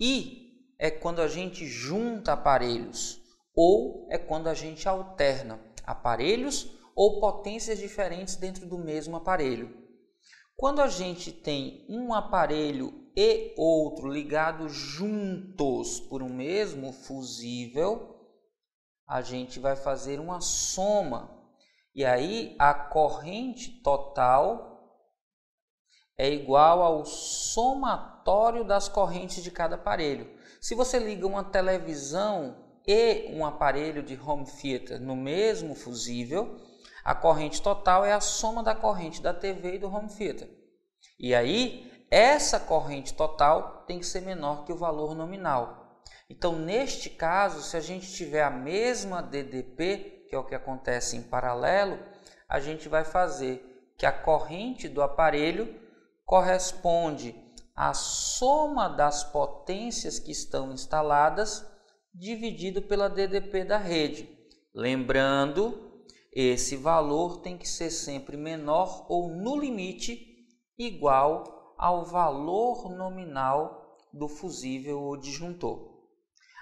I é quando a gente junta aparelhos, ou é quando a gente alterna aparelhos ou potências diferentes dentro do mesmo aparelho. Quando a gente tem um aparelho e outro ligados juntos por um mesmo fusível, a gente vai fazer uma soma. E aí a corrente total é igual ao somatório das correntes de cada aparelho. Se você liga uma televisão e um aparelho de home theater no mesmo fusível, a corrente total é a soma da corrente da TV e do home theater. E aí, essa corrente total tem que ser menor que o valor nominal. Então, neste caso, se a gente tiver a mesma DDP, que é o que acontece em paralelo, a gente vai fazer que a corrente do aparelho corresponde à soma das potências que estão instaladas dividido pela DDP da rede. Lembrando, esse valor tem que ser sempre menor ou, no limite, igual ao valor nominal do fusível ou disjuntor.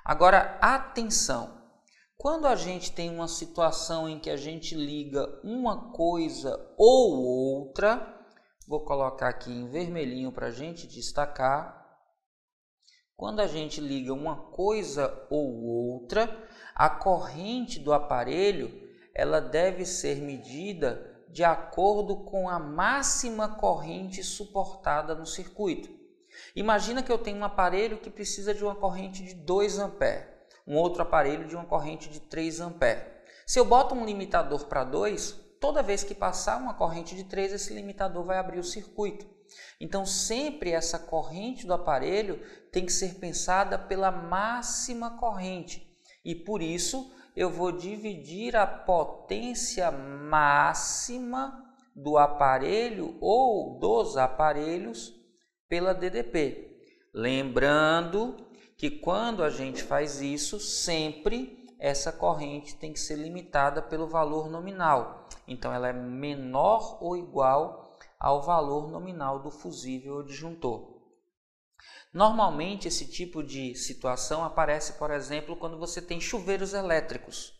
Agora, atenção! Quando a gente tem uma situação em que a gente liga uma coisa ou outra, vou colocar aqui em vermelhinho para a gente destacar. Quando a gente liga uma coisa ou outra, a corrente do aparelho ela deve ser medida de acordo com a máxima corrente suportada no circuito. Imagina que eu tenho um aparelho que precisa de uma corrente de 2 A, um outro aparelho de uma corrente de 3 A. Se eu boto um limitador para 2, toda vez que passar uma corrente de 3, esse limitador vai abrir o circuito. Então, sempre essa corrente do aparelho tem que ser pensada pela máxima corrente. E por isso, eu vou dividir a potência máxima do aparelho ou dos aparelhos pela DDP. Lembrando que quando a gente faz isso, sempre essa corrente tem que ser limitada pelo valor nominal. Então, ela é menor ou igual ao valor nominal do fusível ou disjuntor. Normalmente, esse tipo de situação aparece, por exemplo, quando você tem chuveiros elétricos,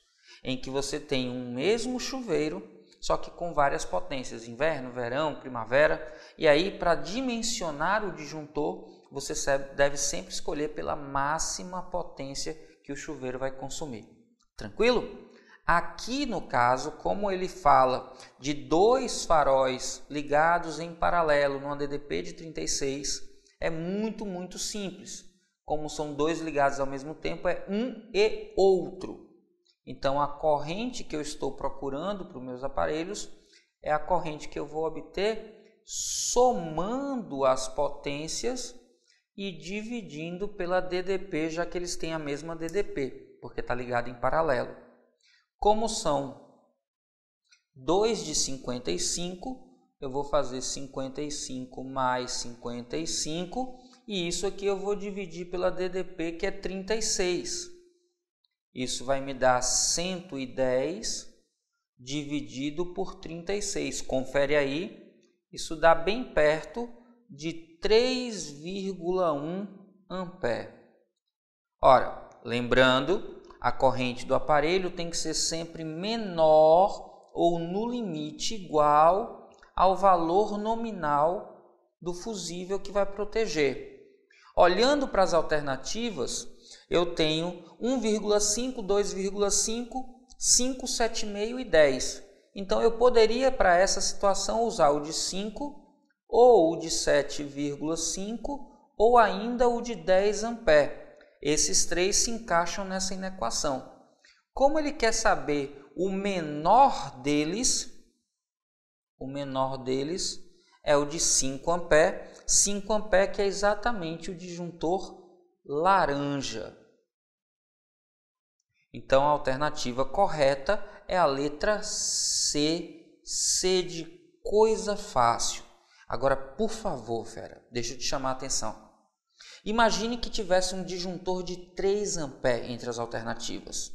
em que você tem um mesmo chuveiro, só que com várias potências, inverno, verão, primavera, e aí para dimensionar o disjuntor, você deve sempre escolher pela máxima potência que o chuveiro vai consumir. Tranquilo? Aqui no caso, como ele fala de 2 faróis ligados em paralelo numa DDP de 36, é muito simples. Como são 2 ligados ao mesmo tempo, é um e outro. Então, a corrente que eu estou procurando para os meus aparelhos é a corrente que eu vou obter somando as potências e dividindo pela DDP, já que eles têm a mesma DDP, porque está ligado em paralelo. Como são 2 de 55, eu vou fazer 55 mais 55, e isso aqui eu vou dividir pela DDP, que é 36. Isso vai me dar 110 dividido por 36. Confere aí, isso dá bem perto de 3,1 ampere. Ora, lembrando, a corrente do aparelho tem que ser sempre menor ou, no limite, igual ao valor nominal do fusível que vai proteger. Olhando para as alternativas, eu tenho 1,5, 2,5, 5, 7,5 e 10. Então, eu poderia, para essa situação, usar o de 5, ou o de 7,5, ou ainda o de 10 ampere. Esses 3 se encaixam nessa inequação. Como ele quer saber o menor deles é o de 5 ampere. 5 ampere que é exatamente o disjuntor laranja. Então a alternativa correta é a letra C, C de coisa fácil. Agora, por favor, fera, deixa eu te chamar a atenção. Imagine que tivesse um disjuntor de 3 amperes entre as alternativas.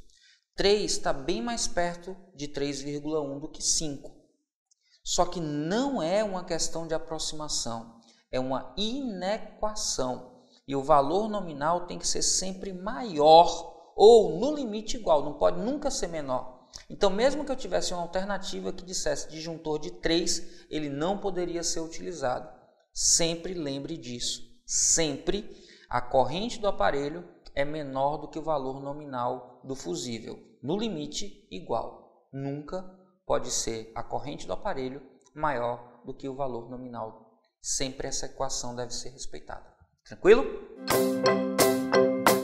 3 está bem mais perto de 3,1 do que 5. Só que não é uma questão de aproximação, é uma inequação. E o valor nominal tem que ser sempre maior ou no limite igual, não pode nunca ser menor. Então, mesmo que eu tivesse uma alternativa que dissesse disjuntor de 3, ele não poderia ser utilizado. Sempre lembre disso. Sempre a corrente do aparelho é menor do que o valor nominal do fusível. No limite igual. Nunca pode ser a corrente do aparelho maior do que o valor nominal. Sempre essa equação deve ser respeitada. Tranquilo?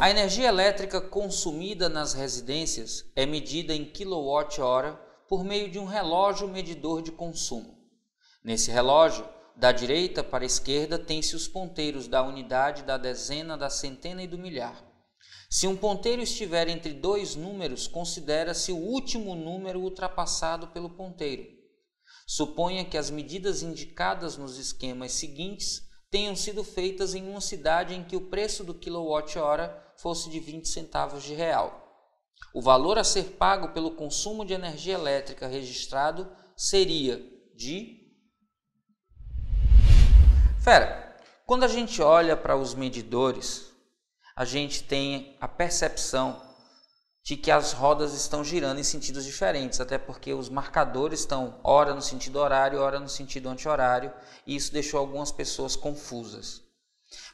A energia elétrica consumida nas residências é medida em kWh por meio de um relógio medidor de consumo. Nesse relógio, da direita para a esquerda, tem-se os ponteiros da unidade, da dezena, da centena e do milhar. Se um ponteiro estiver entre 2 números, considera-se o último número ultrapassado pelo ponteiro. Suponha que as medidas indicadas nos esquemas seguintes tenham sido feitas em uma cidade em que o preço do kWh fosse de 20 centavos de real. O valor a ser pago pelo consumo de energia elétrica registrado seria de... Fera, quando a gente olha para os medidores, a gente tem a percepção de que as rodas estão girando em sentidos diferentes, até porque os marcadores estão ora no sentido horário, ora no sentido anti-horário, e isso deixou algumas pessoas confusas.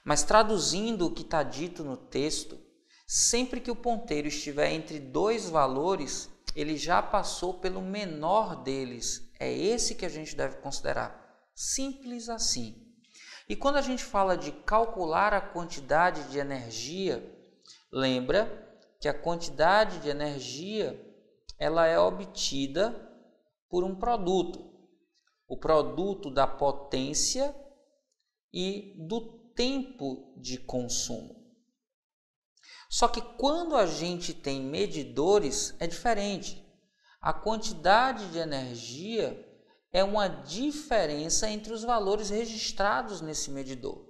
Mas traduzindo o que está dito no texto, sempre que o ponteiro estiver entre 2 valores, ele já passou pelo menor deles. É esse que a gente deve considerar. Simples assim. E quando a gente fala de calcular a quantidade de energia, lembra que a quantidade de energia ela é obtida por um produto. O produto da potência e do tempo de consumo. Só que quando a gente tem medidores, é diferente. A quantidade de energia é uma diferença entre os valores registrados nesse medidor.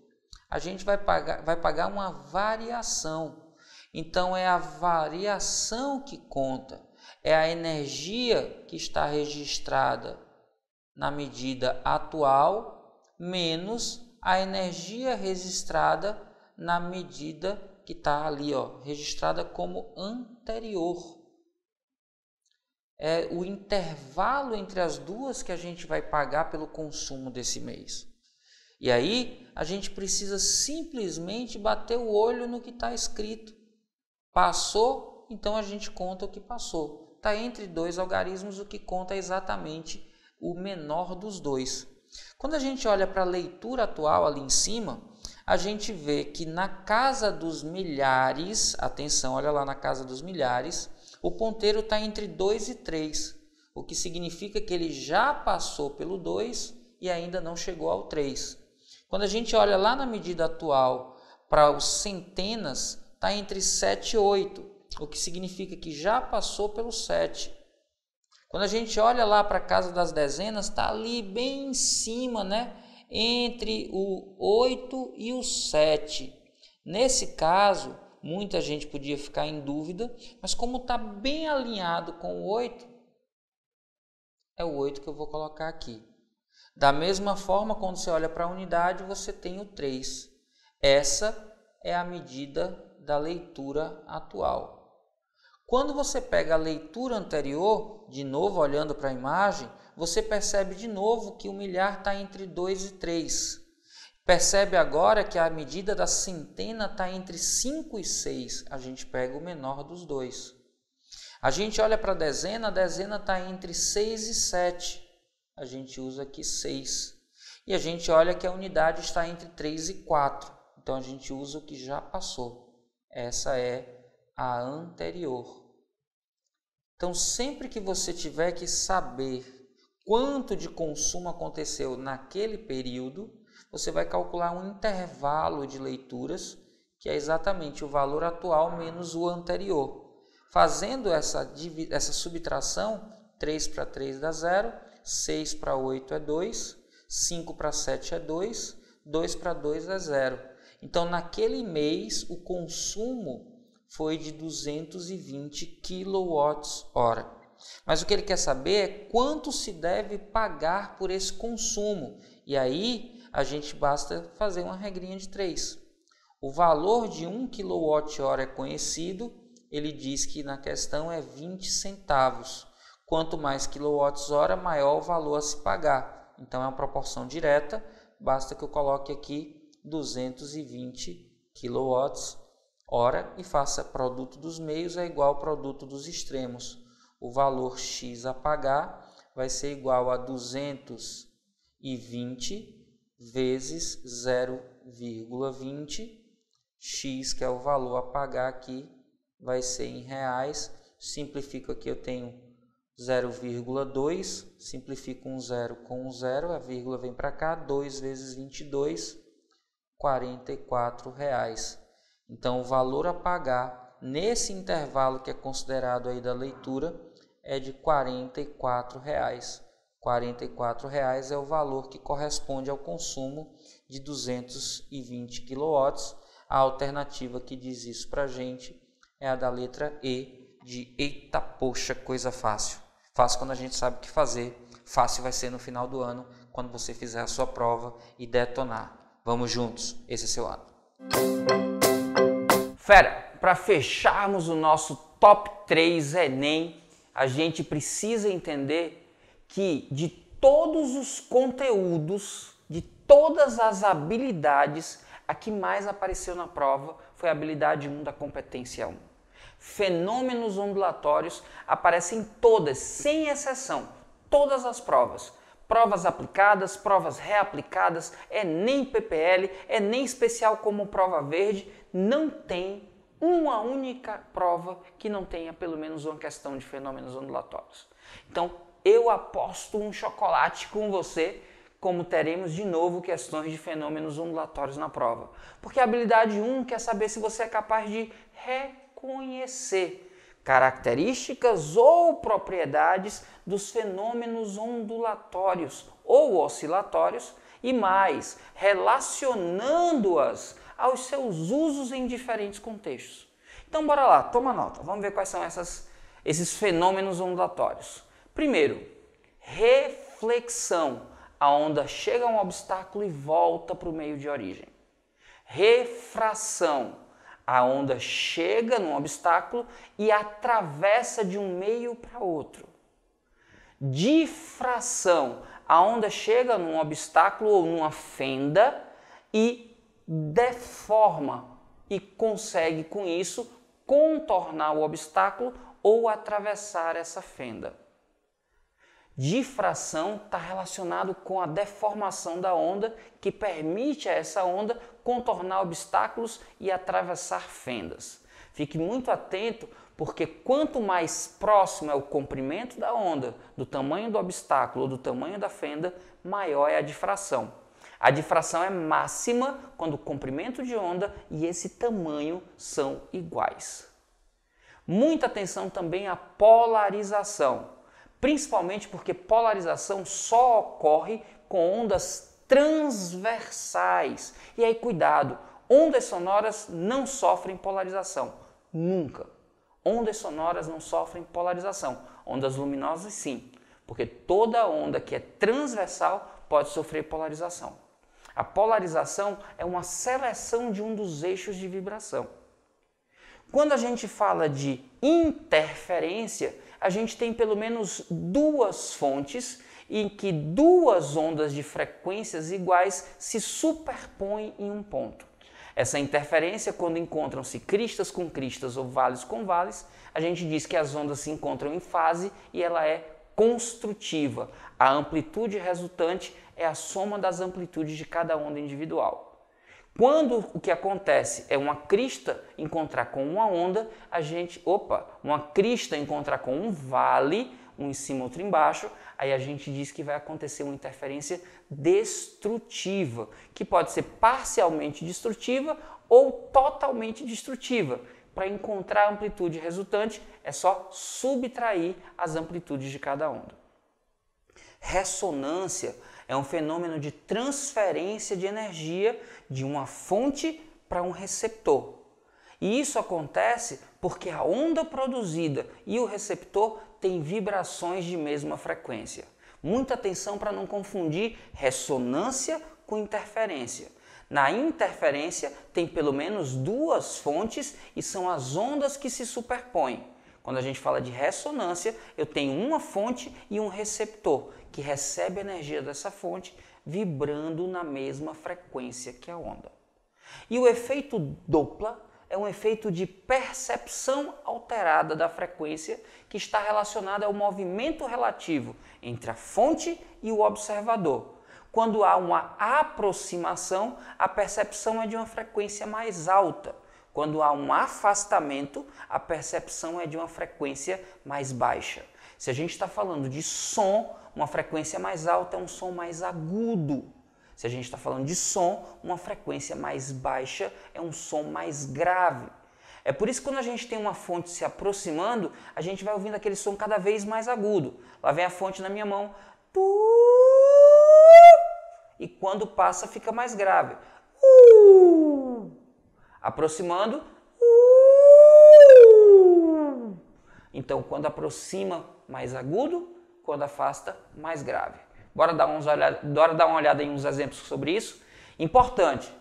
A gente vai pagar uma variação. Então, é a variação que conta. É a energia que está registrada na medida atual menos a energia registrada na medida que está ali, registrada como anterior. É o intervalo entre as duas que a gente vai pagar pelo consumo desse mês. E aí, a gente precisa simplesmente bater o olho no que está escrito. Passou, então a gente conta o que passou. Está entre 2 algarismos, o que conta é exatamente o menor dos 2. Quando a gente olha para a leitura atual ali em cima, a gente vê que na casa dos milhares, atenção, olha lá na casa dos milhares, o ponteiro está entre 2 e 3, o que significa que ele já passou pelo 2 e ainda não chegou ao 3. Quando a gente olha lá na medida atual para os centenas, está entre 7 e 8, o que significa que já passou pelo 7. Quando a gente olha lá para a casa das dezenas, está ali bem em cima, né? Entre o 8 e o 7. Nesse caso, muita gente podia ficar em dúvida, mas como está bem alinhado com o 8, é o 8 que eu vou colocar aqui. Da mesma forma, quando você olha para a unidade, você tem o 3. Essa é a medida da leitura atual. Quando você pega a leitura anterior, de novo olhando para a imagem, você percebe de novo que o milhar está entre 2 e 3. Percebe agora que a medida da centena está entre 5 e 6. A gente pega o menor dos 2. A gente olha para a dezena está entre 6 e 7. A gente usa aqui 6. E a gente olha que a unidade está entre 3 e 4. Então, a gente usa o que já passou. Essa é a anterior. Então, sempre que você tiver que saber quanto de consumo aconteceu naquele período, você vai calcular um intervalo de leituras, que é exatamente o valor atual menos o anterior. Fazendo essa subtração, 3 para 3 dá 0, 6 para 8 é 2, 5 para 7 é 2, 2 para 2 é 0. Então, naquele mês, o consumo foi de 220 kWh. Mas o que ele quer saber é quanto se deve pagar por esse consumo. E aí, a gente basta fazer uma regrinha de 3. O valor de 1 kWh é conhecido, ele diz que na questão é 20 centavos. Quanto mais kWh, maior o valor a se pagar. Então, é uma proporção direta, basta que eu coloque aqui 220 kWh e faça produto dos meios é igual ao produto dos extremos. O valor x a pagar vai ser igual a 220 vezes 0,20. X, que é o valor a pagar aqui, vai ser em reais. Simplifico aqui, eu tenho 0,2, simplifico um 0 com um 0, a vírgula vem para cá, 2 vezes 22, R$ 44. Então, o valor a pagar nesse intervalo que é considerado aí da leitura é de R$ 44. R$ 44 é o valor que corresponde ao consumo de 220 kW. A alternativa que diz isso para a gente é a da letra E, de eita poxa, coisa fácil. Fácil quando a gente sabe o que fazer, fácil vai ser no final do ano, quando você fizer a sua prova e detonar. Vamos juntos, esse é seu ano. Fera, para fecharmos o nosso top 3 Enem, a gente precisa entender que de todos os conteúdos, de todas as habilidades, a que mais apareceu na prova foi a habilidade 1 da competência 1. Fenômenos ondulatórios aparecem em todas, sem exceção, todas as provas. Provas aplicadas, provas reaplicadas, Enem PPL, Enem especial como prova verde, não tem uma única prova que não tenha pelo menos uma questão de fenômenos ondulatórios. Então, eu aposto um chocolate com você, como teremos de novo questões de fenômenos ondulatórios na prova. Porque a habilidade 1 quer saber se você é capaz de reconhecer características ou propriedades dos fenômenos ondulatórios ou oscilatórios e mais, relacionando-as aos seus usos em diferentes contextos. Então, bora lá, toma nota. Vamos ver quais são esses fenômenos ondulatórios. Primeiro, reflexão. A onda chega a um obstáculo e volta para o meio de origem. Refração. A onda chega num obstáculo e atravessa de um meio para outro. Difração. A onda chega num obstáculo ou numa fenda e deforma e consegue com isso contornar o obstáculo ou atravessar essa fenda. Difração está relacionado com a deformação da onda, que permite a essa onda contornar obstáculos e atravessar fendas. Fique muito atento, porque quanto mais próximo é o comprimento da onda do tamanho do obstáculo ou do tamanho da fenda, maior é a difração. A difração é máxima quando o comprimento de onda e esse tamanho são iguais. Muita atenção também à polarização. Principalmente porque polarização só ocorre com ondas transversais. E aí, cuidado, ondas sonoras não sofrem polarização. Nunca. Ondas sonoras não sofrem polarização. Ondas luminosas, sim. Porque toda onda que é transversal pode sofrer polarização. A polarização é uma seleção de um dos eixos de vibração. Quando a gente fala de interferência, a gente tem pelo menos duas fontes em que duas ondas de frequências iguais se superpõem em um ponto. Essa interferência, quando encontram-se cristas com cristas ou vales com vales, a gente diz que as ondas se encontram em fase e ela é construtiva. A amplitude resultante é a soma das amplitudes de cada onda individual. Quando o que acontece é uma crista encontrar com uma onda, uma crista encontrar com um vale, um em cima, outro embaixo, aí a gente diz que vai acontecer uma interferência destrutiva, que pode ser parcialmente destrutiva ou totalmente destrutiva. para encontrar a amplitude resultante, é só subtrair as amplitudes de cada onda. Ressonância é um fenômeno de transferência de energia de uma fonte para um receptor. E isso acontece porque a onda produzida e o receptor têm vibrações de mesma frequência. Muita atenção para não confundir ressonância com interferência. Na interferência tem pelo menos duas fontes e são as ondas que se superpõem. Quando a gente fala de ressonância, eu tenho uma fonte e um receptor que recebe a energia dessa fonte vibrando na mesma frequência que a onda. E o efeito Doppler é um efeito de percepção alterada da frequência que está relacionado ao movimento relativo entre a fonte e o observador. Quando há uma aproximação, a percepção é de uma frequência mais alta. Quando há um afastamento, a percepção é de uma frequência mais baixa. Se a gente está falando de som, uma frequência mais alta é um som mais agudo. Se a gente está falando de som, uma frequência mais baixa é um som mais grave. É por isso que quando a gente tem uma fonte se aproximando, a gente vai ouvindo aquele som cada vez mais agudo. Lá vem a fonte na minha mão. E quando passa, fica mais grave. Aproximando. Então, quando aproxima, mais agudo. Quando afasta, mais grave. Bora dar uma olhada em uns exemplos sobre isso. Importante,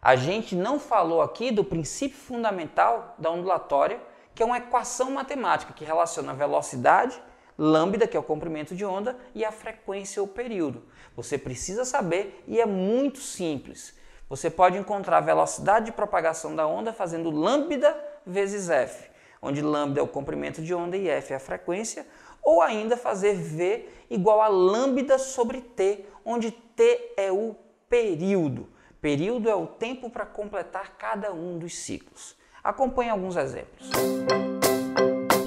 a gente não falou aqui do princípio fundamental da ondulatória, que é uma equação matemática que relaciona a velocidade, lambda, que é o comprimento de onda, e a frequência ou período. Você precisa saber e é muito simples. Você pode encontrar a velocidade de propagação da onda fazendo lambda vezes f, onde lambda é o comprimento de onda e f é a frequência, ou ainda fazer v igual a lambda sobre t, onde t é o período. Período é o tempo para completar cada um dos ciclos. Acompanhe alguns exemplos.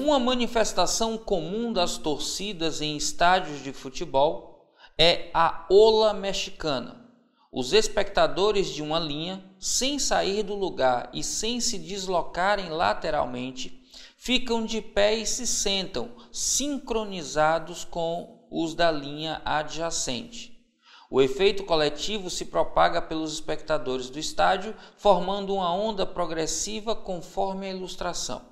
Uma manifestação comum das torcidas em estádios de futebol é a ola mexicana. Os espectadores de uma linha, sem sair do lugar e sem se deslocarem lateralmente, ficam de pé e se sentam, sincronizados com os da linha adjacente. O efeito coletivo se propaga pelos espectadores do estádio, formando uma onda progressiva conforme a ilustração.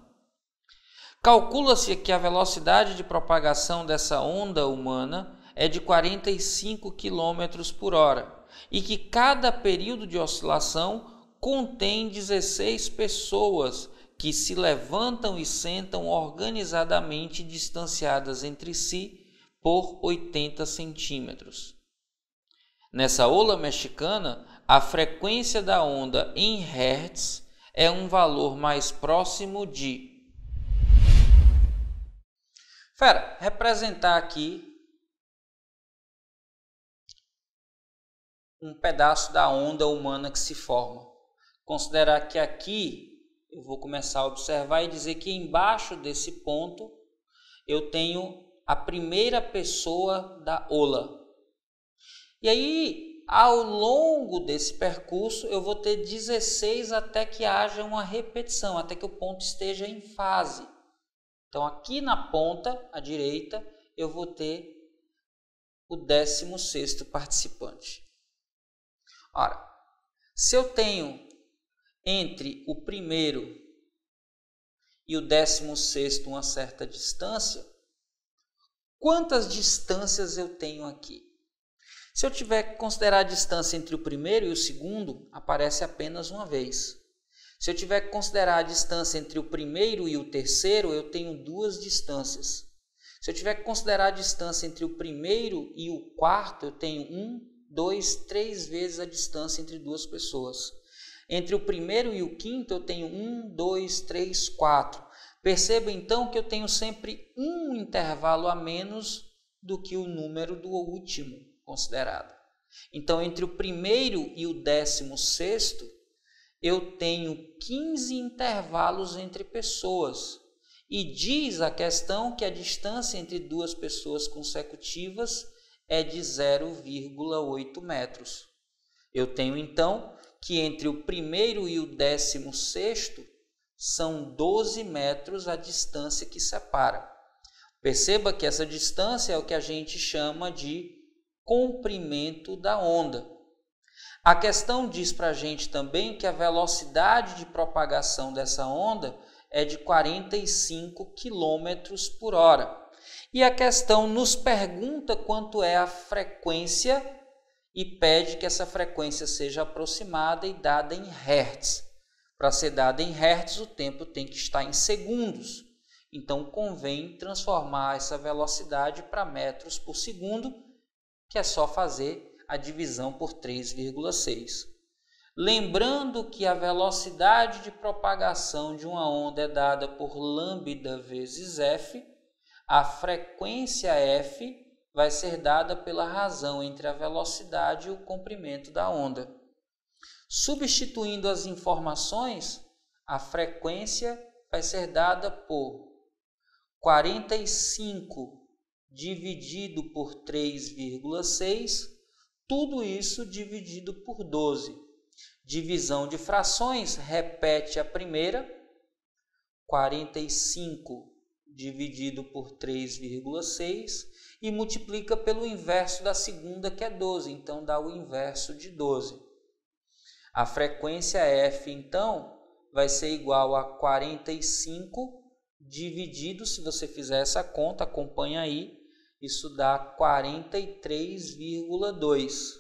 Calcula-se que a velocidade de propagação dessa onda humana é de 45 km por hora e que cada período de oscilação contém 16 pessoas que se levantam e sentam organizadamente distanciadas entre si por 80 centímetros. Nessa ola mexicana, a frequência da onda em Hertz é um valor mais próximo de... representar aqui um pedaço da onda humana que se forma. Considerar que aqui eu vou começar a observar e dizer que embaixo desse ponto eu tenho a primeira pessoa da ola. E aí, ao longo desse percurso, eu vou ter 16 até que haja uma repetição, até que o ponto esteja em fase. Então, aqui na ponta, à direita, eu vou ter o 16º participante. Ora, se eu tenho entre o primeiro e o 16º uma certa distância, quantas distâncias eu tenho aqui? Se eu tiver que considerar a distância entre o primeiro e o segundo, aparece apenas uma vez. Se eu tiver que considerar a distância entre o primeiro e o terceiro, eu tenho duas distâncias. Se eu tiver que considerar a distância entre o primeiro e o quarto, eu tenho 1, 2, 3 vezes a distância entre duas pessoas. Entre o primeiro e o quinto, eu tenho 1, 2, 3, 4. Perceba então que eu tenho sempre um intervalo a menos do que o número do último considerado. Então, entre o primeiro e o 16º, eu tenho 15 intervalos entre pessoas. E diz a questão que a distância entre duas pessoas consecutivas é de 0,8 metros. Eu tenho, então, que entre o primeiro e o 16º São 12 metros a distância que separa. Perceba que essa distância é o que a gente chama de comprimento da onda. A questão diz para a gente também que a velocidade de propagação dessa onda é de 45 km por hora. E a questão nos pergunta quanto é a frequência e pede que essa frequência seja aproximada e dada em hertz. Para ser dada em hertz, o tempo tem que estar em segundos. Então, convém transformar essa velocidade para metros por segundo, que é só fazer a divisão por 3,6. Lembrando que a velocidade de propagação de uma onda é dada por lambda vezes f, a frequência f vai ser dada pela razão entre a velocidade e o comprimento da onda. Substituindo as informações, a frequência vai ser dada por 45 dividido por 3,6, tudo isso dividido por 12. Divisão de frações, repete a primeira, 45 dividido por 3,6 e multiplica pelo inverso da segunda, que é 12, então dá o inverso de 12. A frequência f, então, vai ser igual a 45 dividido, se você fizer essa conta, acompanha aí, isso dá 43,2.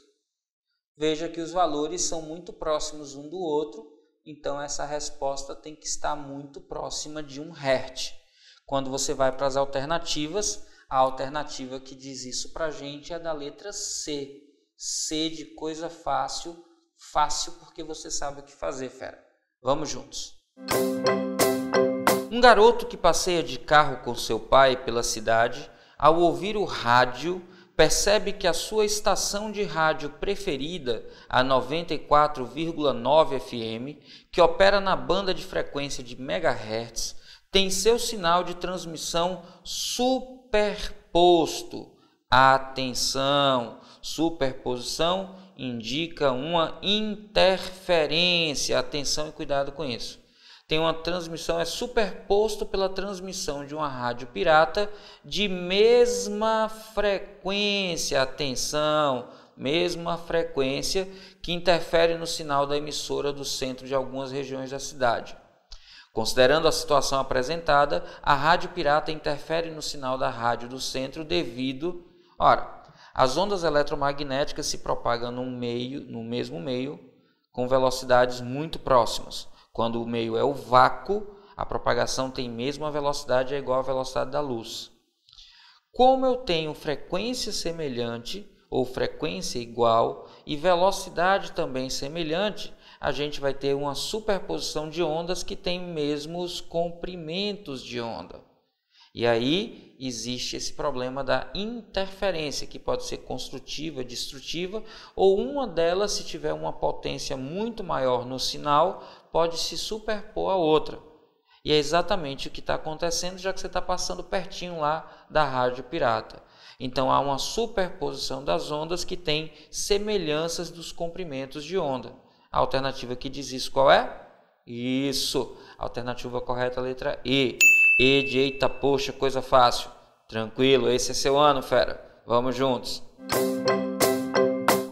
Veja que os valores são muito próximos um do outro, então essa resposta tem que estar muito próxima de 1 Hz. Quando você vai para as alternativas, a alternativa que diz isso para a gente é da letra C. C de coisa fácil, fácil porque você sabe o que fazer, fera. Vamos juntos. Um garoto que passeia de carro com seu pai pela cidade, ao ouvir o rádio, percebe que a sua estação de rádio preferida, a 94,9 FM, que opera na banda de frequência de MHz, tem seu sinal de transmissão superposto. Atenção! Superposição indica uma interferência. Atenção e cuidado com isso. Tem uma transmissão, é superposto pela transmissão de uma rádio pirata de mesma frequência, atenção, mesma frequência, que interfere no sinal da emissora do centro de algumas regiões da cidade. Considerando a situação apresentada, a rádio pirata interfere no sinal da rádio do centro devido... Ora, as ondas eletromagnéticas se propagam no mesmo meio, com velocidades muito próximas. Quando o meio é o vácuo, a propagação tem mesma velocidade, é igual à velocidade da luz. Como eu tenho frequência semelhante, ou frequência igual, e velocidade também semelhante, a gente vai ter uma superposição de ondas que tem mesmos comprimentos de onda. E aí existe esse problema da interferência, que pode ser construtiva, destrutiva, ou uma delas, se tiver uma potência muito maior no sinal, pode se superpor a outra. E é exatamente o que está acontecendo, já que você está passando pertinho lá da rádio pirata. Então há uma superposição das ondas que tem semelhanças dos comprimentos de onda. A alternativa que diz isso qual é? Isso! A alternativa correta é a letra E. E de eita, poxa, coisa fácil. Tranquilo, esse é seu ano, fera. Vamos juntos.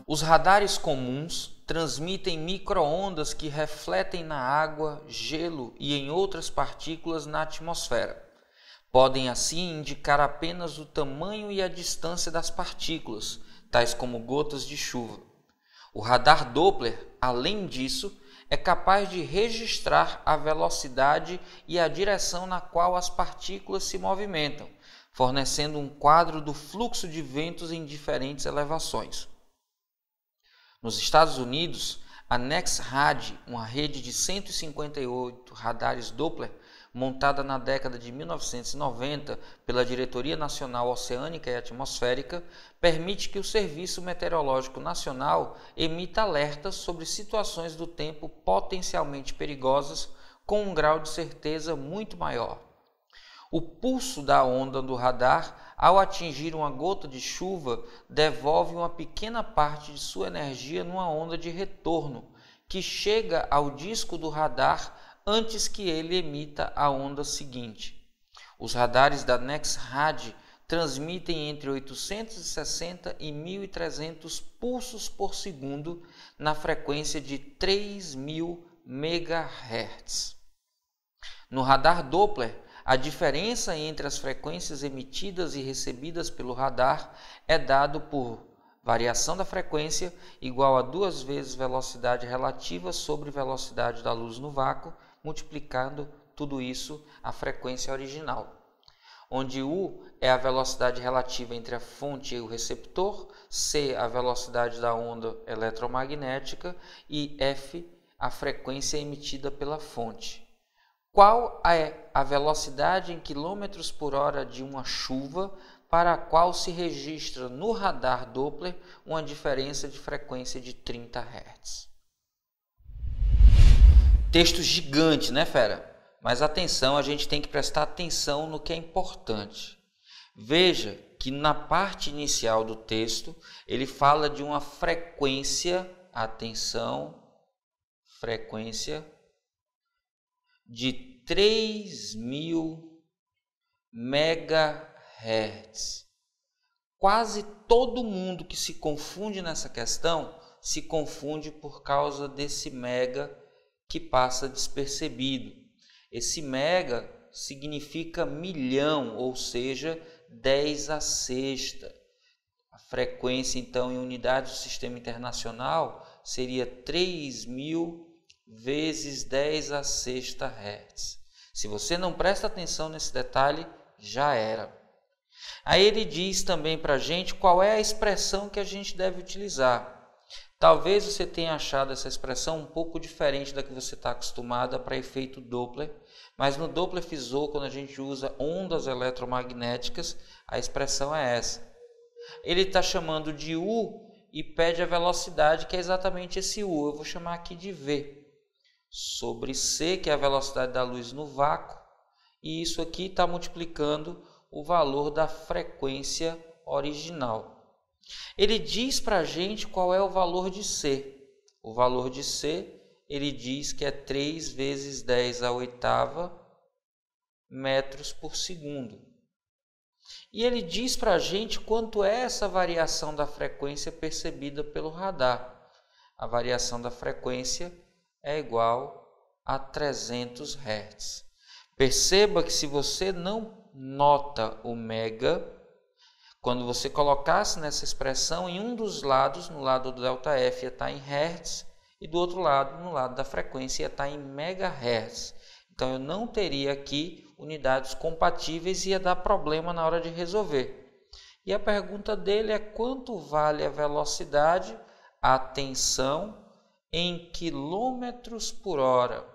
Os radares comuns transmitem micro-ondas que refletem na água, gelo e em outras partículas na atmosfera. Podem assim indicar apenas o tamanho e a distância das partículas, tais como gotas de chuva. O radar Doppler, além disso, é capaz de registrar a velocidade e a direção na qual as partículas se movimentam, fornecendo um quadro do fluxo de ventos em diferentes elevações. Nos Estados Unidos, a NexRad, uma rede de 158 radares Doppler, montada na década de 1990 pela Diretoria Nacional Oceânica e Atmosférica, permite que o Serviço Meteorológico Nacional emita alertas sobre situações do tempo potencialmente perigosas com um grau de certeza muito maior. O pulso da onda do radar, ao atingir uma gota de chuva, devolve uma pequena parte de sua energia numa onda de retorno, que chega ao disco do radar antes que ele emita a onda seguinte. Os radares da NexRad transmitem entre 860 e 1.300 pulsos por segundo na frequência de 3.000 MHz. No radar Doppler, a diferença entre as frequências emitidas e recebidas pelo radar é dado por variação da frequência igual a 2 vezes velocidade relativa sobre velocidade da luz no vácuo, multiplicando tudo isso a frequência original, onde U é a velocidade relativa entre a fonte e o receptor, C a velocidade da onda eletromagnética e F a frequência emitida pela fonte. Qual é a velocidade em quilômetros por hora de uma chuva para a qual se registra no radar Doppler uma diferença de frequência de 30 Hz? Texto gigante, né, fera? Mas atenção, a gente tem que prestar atenção no que é importante. Veja que na parte inicial do texto, ele fala de uma frequência, atenção, frequência de 3.000 MHz. Quase todo mundo que se confunde nessa questão se confunde por causa desse mega que passa despercebido. Esse mega significa milhão, ou seja, 10 a sexta. A frequência, então, em unidades do sistema internacional seria 3.000 vezes 10 a sexta Hz. Se você não presta atenção nesse detalhe, já era. Aí ele diz também para a gente qual é a expressão que a gente deve utilizar. Talvez você tenha achado essa expressão um pouco diferente da que você está acostumada para efeito Doppler, mas no Doppler Fizeau, quando a gente usa ondas eletromagnéticas, a expressão é essa. Ele está chamando de U e pede a velocidade, que é exatamente esse U. Eu vou chamar aqui de V, sobre C, que é a velocidade da luz no vácuo, e isso aqui está multiplicando o valor da frequência original. Ele diz para a gente qual é o valor de C. O valor de C, ele diz que é 3 vezes 10 à oitava metros por segundo. E ele diz para a gente quanto é essa variação da frequência percebida pelo radar. A variação da frequência é igual a 300 Hz. Perceba que se você não nota o mega, quando você colocasse nessa expressão, em um dos lados, no lado do ΔF ia estar em Hertz, e do outro lado, no lado da frequência, ia estar em megahertz. Então eu não teria aqui unidades compatíveis e ia dar problema na hora de resolver. E a pergunta dele é quanto vale a velocidade, atenção, em quilômetros por hora.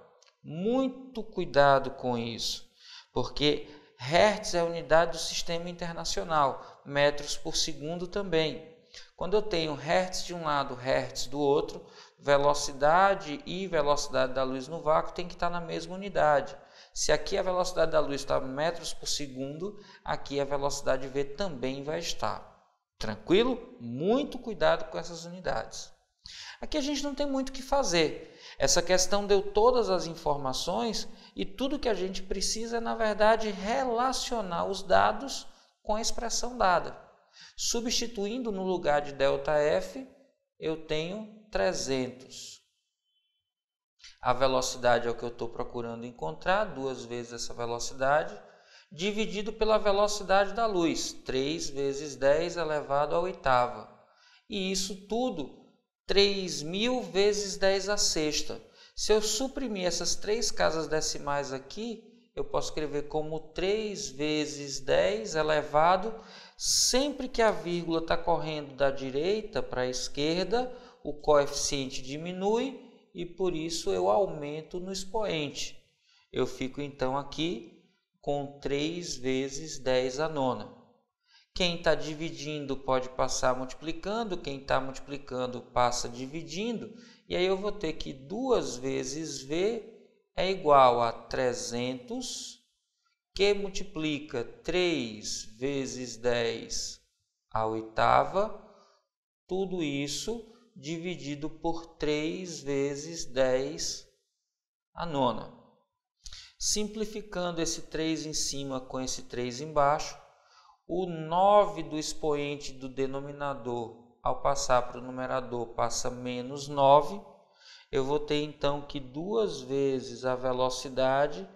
Muito cuidado com isso, porque Hertz é a unidade do sistema internacional, metros por segundo também. Quando eu tenho Hertz de um lado, Hertz do outro, velocidade e velocidade da luz no vácuo tem que estar na mesma unidade. Se aqui a velocidade da luz está em metros por segundo, aqui a velocidade V também vai estar. Tranquilo? Muito cuidado com essas unidades. Aqui a gente não tem muito o que fazer. Essa questão deu todas as informações e tudo que a gente precisa é, na verdade, relacionar os dados com a expressão dada. Substituindo no lugar de ΔF, eu tenho 300. A velocidade é o que eu estou procurando encontrar, 2 vezes essa velocidade, dividido pela velocidade da luz, 3 vezes 10 elevado à oitava. E isso tudo 3.000 vezes 10 à sexta. Se eu suprimir essas 3 casas decimais aqui, eu posso escrever como 3 vezes 10 elevado, sempre que a vírgula está correndo da direita para a esquerda, o coeficiente diminui e por isso eu aumento no expoente. Eu fico então aqui com 3 vezes 10 à nona. Quem está dividindo pode passar multiplicando, quem está multiplicando passa dividindo, e aí eu vou ter que 2 vezes V é igual a 300, que multiplica 3 vezes 10 à oitava, tudo isso dividido por 3 vezes 10 à nona. Simplificando esse 3 em cima com esse 3 embaixo, o 9 do expoente do denominador, ao passar para o numerador, passa menos 9. Eu vou ter então que 2 vezes a velocidade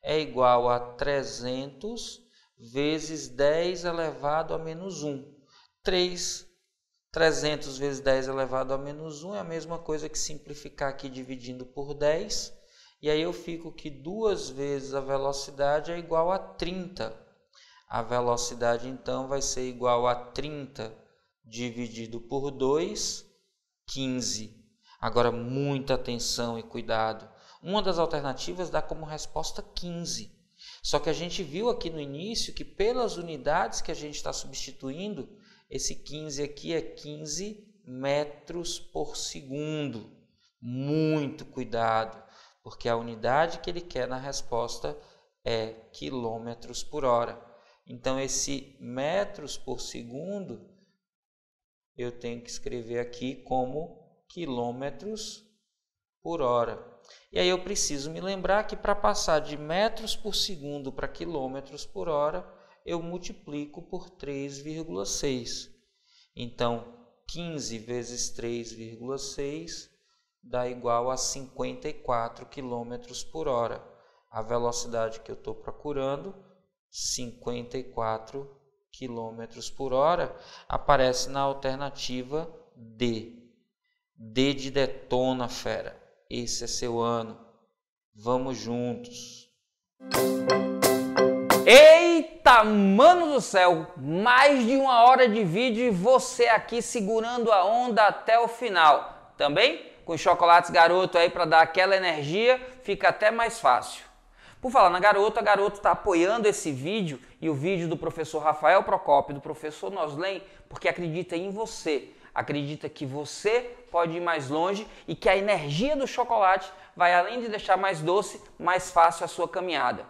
é igual a 300 vezes 10 elevado a menos 1. 300 vezes 10 elevado a menos 1 é a mesma coisa que simplificar aqui dividindo por 10. E aí eu fico que 2 vezes a velocidade é igual a 30. A velocidade então vai ser igual a 30 dividido por 2, 15. Agora muita atenção e cuidado. Uma das alternativas dá como resposta 15. Só que a gente viu aqui no início que pelas unidades que a gente está substituindo, esse 15 aqui é 15 metros por segundo. Muito cuidado, porque a unidade que ele quer na resposta é quilômetros por hora. Então, esse metros por segundo, eu tenho que escrever aqui como quilômetros por hora. E aí eu preciso me lembrar que para passar de metros por segundo para quilômetros por hora, eu multiplico por 3,6. Então, 15 vezes 3,6 dá igual a 54 km por hora. A velocidade que eu estou procurando, 54 km por hora, aparece na alternativa D. D de detona, fera. Esse é seu ano. Vamos juntos. Eita, mano do céu! Mais de 1 hora de vídeo e você aqui segurando a onda até o final. Também com chocolates Garoto aí para dar aquela energia, fica até mais fácil. Por falar na Garoto, a Garoto está apoiando esse vídeo e o vídeo do professor Rafael Procópio e do professor Noslen, porque acredita em você. Acredita que você pode ir mais longe e que a energia do chocolate vai, além de deixar mais doce, mais fácil a sua caminhada.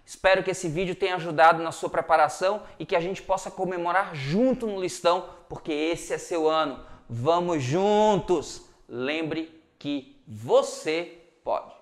Espero que esse vídeo tenha ajudado na sua preparação e que a gente possa comemorar junto no listão, porque esse é seu ano. Vamos juntos! Lembre que você pode.